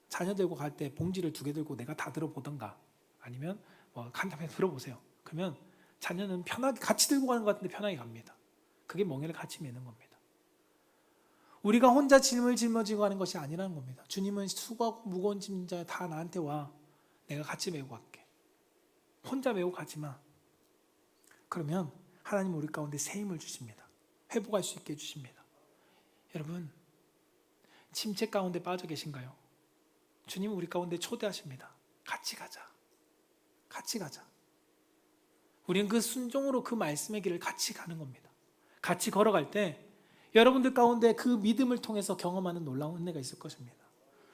자녀 들고 갈 때 봉지를 2개 들고 내가 다 들어보던가 아니면 뭐 간단하게 들어보세요. 그러면 자녀는 편하게 같이 들고 가는 것 같은데 편하게 갑니다. 그게 멍에를 같이 매는 겁니다. 우리가 혼자 짐을 짊어지고 가는 것이 아니라는 겁니다. 주님은 수고하고 무거운 짐자 다 나한테 와. 내가 같이 메고 갈게. 혼자 메고 가지 마. 그러면 하나님은 우리 가운데 새 힘을 주십니다. 회복할 수 있게 해주십니다. 여러분, 침체 가운데 빠져 계신가요? 주님은 우리 가운데 초대하십니다. 같이 가자. 같이 가자. 우리는 그 순종으로 그 말씀의 길을 같이 가는 겁니다. 같이 걸어갈 때 여러분들 가운데 그 믿음을 통해서 경험하는 놀라운 은혜가 있을 것입니다.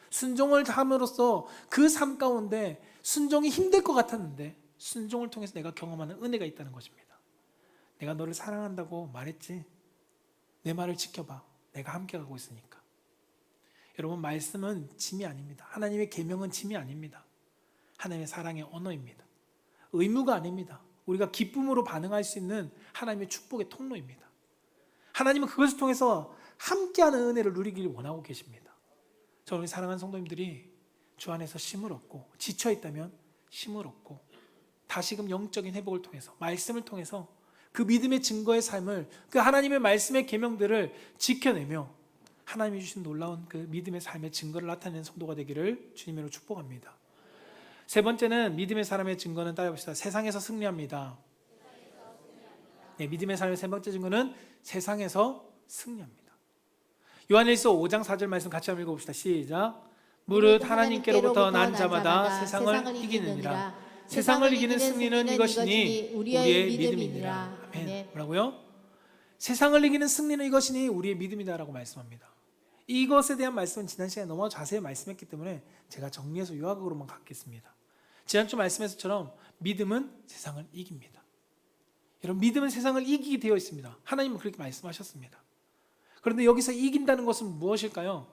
순종을 함으로써 그 삶 가운데 순종이 힘들 것 같았는데 순종을 통해서 내가 경험하는 은혜가 있다는 것입니다. 내가 너를 사랑한다고 말했지. 내 말을 지켜봐. 내가 함께 가고 있으니까. 여러분, 말씀은 짐이 아닙니다. 하나님의 계명은 짐이 아닙니다. 하나님의 사랑의 언어입니다. 의무가 아닙니다. 우리가 기쁨으로 반응할 수 있는 하나님의 축복의 통로입니다. 하나님은 그것을 통해서 함께하는 은혜를 누리기를 원하고 계십니다. 저는 사랑하는 성도님들이 주 안에서 쉼을 얻고 지쳐있다면 쉼을 얻고 다시금 영적인 회복을 통해서 말씀을 통해서 그 믿음의 증거의 삶을 그 하나님의 말씀의 계명들을 지켜내며 하나님이 주신 놀라운 그 믿음의 삶의 증거를 나타내는 성도가 되기를 주님으로 축복합니다. 세 번째는 믿음의 사람의 증거는 따라해봅시다. 세상에서 승리합니다. 네, 믿음의 삶의 세 번째 증거는 세상에서 승리합니다. 요한일서 5장 4절 말씀 같이 한번 읽어봅시다. 시작. 무릇 하나님께로부터 난 자마다 세상을 이기느니라. 세상을 이기는 승리는 이것이니 우리의 믿음이니라. 아멘. 뭐라고요? 세상을 이기는 승리는 이것이니 우리의 믿음이다라고 말씀합니다. 이것에 대한 말씀은 지난 시간에 너무 자세히 말씀했기 때문에 제가 정리해서 요약으로만 갖겠습니다. 지난주 말씀에서처럼 믿음은 세상을 이깁니다. 여러분, 믿음은 세상을 이기게 되어 있습니다. 하나님은 그렇게 말씀하셨습니다. 그런데 여기서 이긴다는 것은 무엇일까요?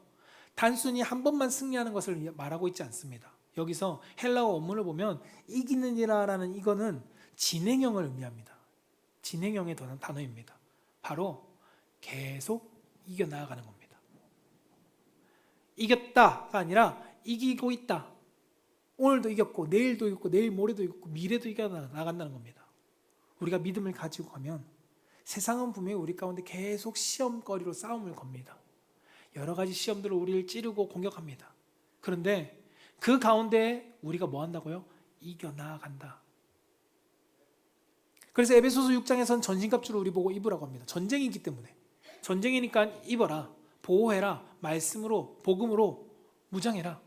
단순히 한 번만 승리하는 것을 말하고 있지 않습니다. 여기서 헬라어 원문을 보면 이기느니라라는 이거는 진행형을 의미합니다. 진행형의 단어입니다. 바로 계속 이겨나가는 겁니다. 이겼다가 아니라 이기고 있다. 오늘도 이겼고 내일도 이겼고 내일 모레도 이겼고 미래도 이겨나간다는 겁니다. 우리가 믿음을 가지고 가면 세상은 분명히 우리 가운데 계속 시험거리로 싸움을 겁니다. 여러 가지 시험들로 우리를 찌르고 공격합니다. 그런데 그 가운데 우리가 뭐 한다고요? 이겨나간다. 그래서 에베소서 6장에서는 전신갑주를 우리 보고 입으라고 합니다. 전쟁이기 때문에. 전쟁이니까 입어라. 보호해라. 말씀으로, 복음으로 무장해라.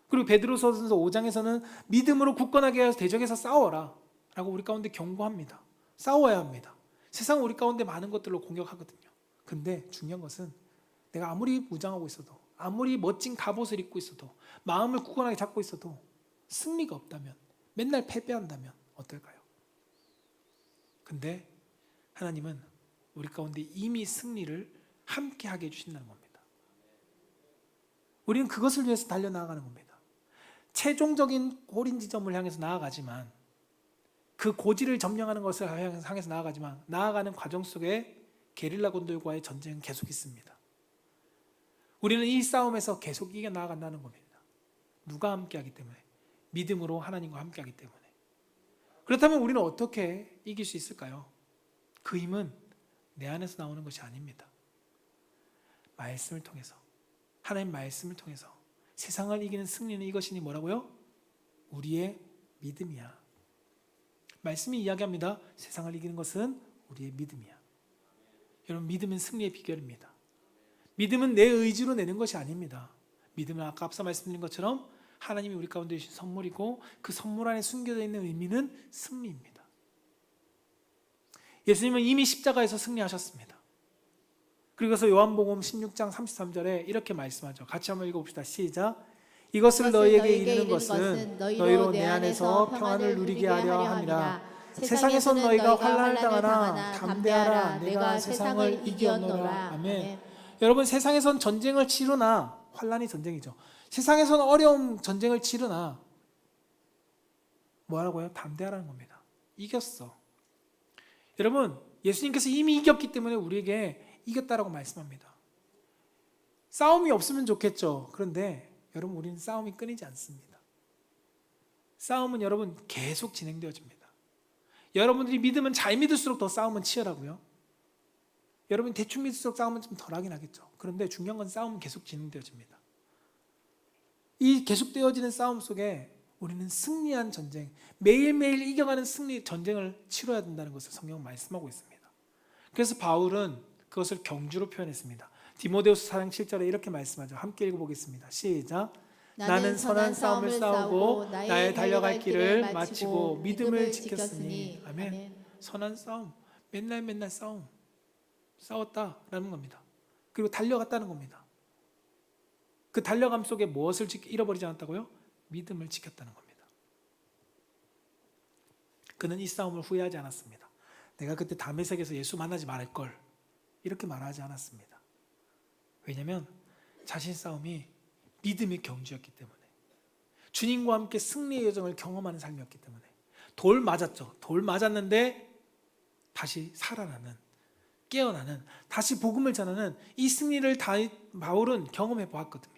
그리고 베드로서서 5장에서는 믿음으로 굳건하게 해서 대적해서 싸워라 라고 우리 가운데 경고합니다. 싸워야 합니다. 세상은 우리 가운데 많은 것들로 공격하거든요. 근데 중요한 것은 내가 아무리 무장하고 있어도, 아무리 멋진 갑옷을 입고 있어도, 마음을 굳건하게 잡고 있어도 승리가 없다면, 맨날 패배한다면 어떨까요? 근데 하나님은 우리 가운데 이미 승리를 함께 하게 해주신다는 겁니다. 우리는 그것을 위해서 달려나가는 겁니다. 최종적인 골인 지점을 향해서 나아가지만, 그 고지를 점령하는 것을 향해서 나아가지만, 나아가는 과정 속에 게릴라군들과의 전쟁은 계속 있습니다. 우리는 이 싸움에서 계속 이겨나간다는 겁니다. 누가 함께하기 때문에? 믿음으로 하나님과 함께하기 때문에. 그렇다면 우리는 어떻게 이길 수 있을까요? 그 힘은 내 안에서 나오는 것이 아닙니다. 말씀을 통해서, 하나님 말씀을 통해서 세상을 이기는 승리는 이것이니 뭐라고요? 우리의 믿음이야. 말씀이 이야기합니다. 세상을 이기는 것은 우리의 믿음이야. 여러분, 믿음은 승리의 비결입니다. 믿음은 내 의지로 내는 것이 아닙니다. 믿음은 아까 앞서 말씀드린 것처럼 하나님이 우리 가운데 주신 선물이고 그 선물 안에 숨겨져 있는 의미는 승리입니다. 예수님은 이미 십자가에서 승리하셨습니다. 그래서 요한복음 16장 33절에 이렇게 말씀하죠. 같이 한번 읽어봅시다. 시작. 이것을 너희에게 이르는 것은 너희로 내 안에서 평안을 누리게 하려 함이라. 세상에선 너희가 환난을 당하나 담대하라. 내가 세상을 이겨노라. 아멘. 여러분, 세상에선 전쟁을 치르나, 환난이 전쟁이죠. 세상에선 어려운 전쟁을 치르나 뭐라고요? 담대하라는 겁니다. 이겼어. 여러분, 예수님께서 이미 이겼기 때문에 우리에게 이겼다라고 말씀합니다. 싸움이 없으면 좋겠죠. 그런데 여러분, 우리는 싸움이 끊이지 않습니다. 싸움은 여러분 계속 진행되어집니다. 여러분들이 믿으면 잘 믿을수록 더 싸움은 치열하고요. 여러분이 대충 믿을수록 싸움은 좀 덜하긴 하겠죠. 그런데 중요한 건 싸움은 계속 진행되어집니다. 이 계속되어지는 싸움 속에 우리는 승리한 전쟁, 매일매일 이겨가는 승리 전쟁을 치러야 된다는 것을 성경은 말씀하고 있습니다. 그래서 바울은 그것을 경주로 표현했습니다. 디모데후서 4장 7절에 이렇게 말씀하죠. 함께 읽어보겠습니다. 시작. 나는 선한 싸움을 싸우고 나의 달려갈 길을 마치고 믿음을 지켰으니. 아멘. 선한 싸움, 맨날 싸웠다라는 겁니다. 그리고 달려갔다는 겁니다. 그 달려감 속에 무엇을 잃어버리지 않았다고요? 믿음을 지켰다는 겁니다. 그는 이 싸움을 후회하지 않았습니다. 내가 그때 다메섹에서 예수 만나지 말걸, 이렇게 말하지 않았습니다. 왜냐하면 자신 싸움이 믿음의 경주였기 때문에, 주님과 함께 승리의 여정을 경험하는 삶이었기 때문에. 돌 맞았죠. 돌 맞았는데 다시 살아나는, 깨어나는, 다시 복음을 전하는 이 승리를 바울은 경험해 보았거든요.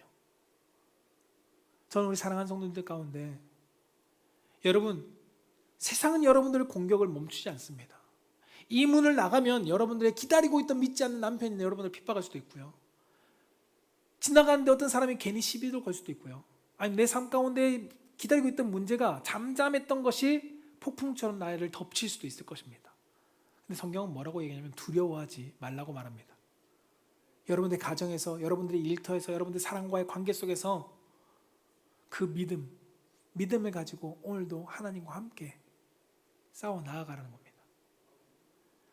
저는 우리 사랑하는 성도님들 가운데, 여러분, 세상은 여러분들의 공격을 멈추지 않습니다. 이 문을 나가면 여러분들의 기다리고 있던 믿지 않는 남편이 여러분을 핍박할 수도 있고요. 지나가는데 어떤 사람이 괜히 시비를 걸 수도 있고요. 아니, 내 삶 가운데 기다리고 있던 문제가 잠잠했던 것이 폭풍처럼 나를 덮칠 수도 있을 것입니다. 근데 성경은 뭐라고 얘기하냐면 두려워하지 말라고 말합니다. 여러분들의 가정에서, 여러분들의 일터에서, 여러분들의 사랑과의 관계 속에서 그 믿음을 가지고 오늘도 하나님과 함께 싸워 나아가라는 겁니다.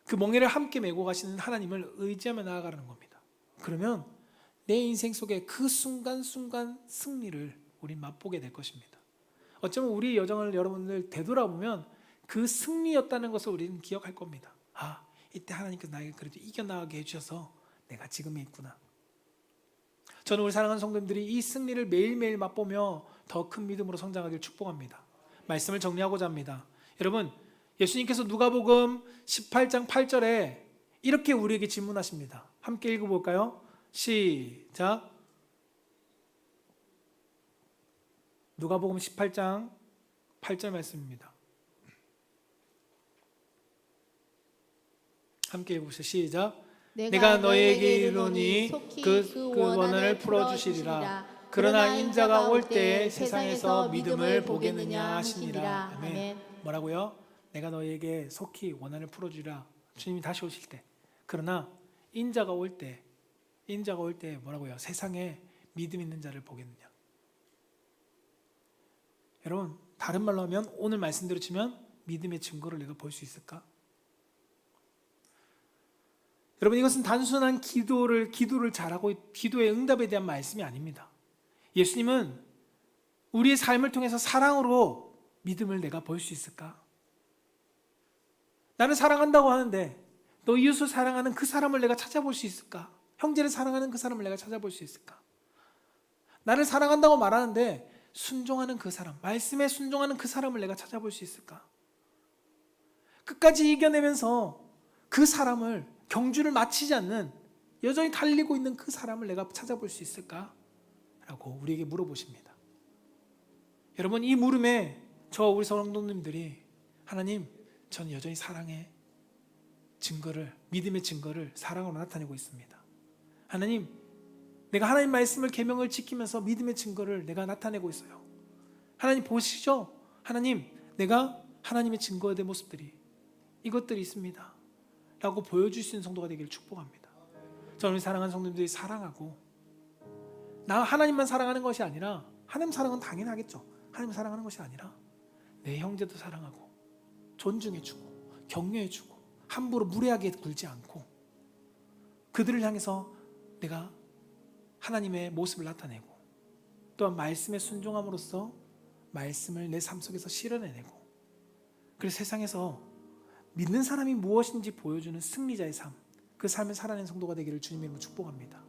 그 멍에를 함께 메고 가시는 하나님을 의지하며 나아가라는 겁니다. 그러면 내 인생 속에 그 순간순간 승리를 우린 맛보게 될 것입니다. 어쩌면 우리 여정을 여러분들 되돌아보면 그 승리였다는 것을 우리는 기억할 겁니다. 아, 이때 하나님께서 나에게 그래도 이겨나가게 해주셔서 내가 지금에 있구나. 저는 우리 사랑하는 성도님들이 이 승리를 매일매일 맛보며 더 큰 믿음으로 성장하길 축복합니다. 말씀을 정리하고자 합니다. 여러분, 예수님께서 누가복음 18장 8절에 이렇게 우리에게 질문하십니다. 함께 읽어볼까요? 시작. 누가복음 18장 8절 말씀입니다. 함께 읽어보세요. 시작. 내가 너희에게 이르노니 그 원한을 풀어주시리라. 그러나 인자가 올 때에 세상에서 믿음을 보겠느냐 하시니라. 아멘. 뭐라고요? 내가 너희에게 속히 원한을 풀어주리라. 주님이 다시 오실 때. 그러나 인자가 올 때 뭐라고요? 세상에 믿음 있는 자를 보겠느냐. 여러분, 다른 말로 하면 오늘 말씀대로 치면 믿음의 증거를 내가 볼 수 있을까? 여러분, 이것은 단순한 기도를 잘하고 기도의 응답에 대한 말씀이 아닙니다. 예수님은 우리의 삶을 통해서 사랑으로 믿음을 내가 볼 수 있을까? 나는 사랑한다고 하는데 너 이웃을 사랑하는 그 사람을 내가 찾아볼 수 있을까? 형제를 사랑하는 그 사람을 내가 찾아볼 수 있을까? 나를 사랑한다고 말하는데 순종하는 그 사람, 말씀에 순종하는 그 사람을 내가 찾아볼 수 있을까? 끝까지 이겨내면서 그 사람을, 경주를 마치지 않는, 여전히 달리고 있는 그 사람을 내가 찾아볼 수 있을까? 라고 우리에게 물어보십니다. 여러분, 이 물음에 우리 성도님들이 하나님, 전 여전히 사랑의 증거를, 믿음의 증거를 사랑으로 나타내고 있습니다. 하나님, 내가 하나님 말씀을 계명을 지키면서 믿음의 증거를 내가 나타내고 있어요. 하나님 보시죠? 하나님, 내가 하나님의 증거의 모습들이 이것들이 있습니다 라고 보여줄 수 있는 성도가 되기를 축복합니다. 저는 사랑하는 성도님들이 사랑하고, 나 하나님만 사랑하는 것이 아니라, 하나님 사랑은 당연하겠죠. 하나님 사랑하는 것이 아니라 내 형제도 사랑하고 존중해주고 격려해주고 함부로 무례하게 굴지 않고 그들을 향해서 내가 하나님의 모습을 나타내고, 또한 말씀에 순종함으로써 말씀을 내 삶 속에서 실현해내고, 그래서 세상에서 믿는 사람이 무엇인지 보여주는 승리자의 삶, 그 삶을 살아낸 성도가 되기를 주님의 이름으로 축복합니다.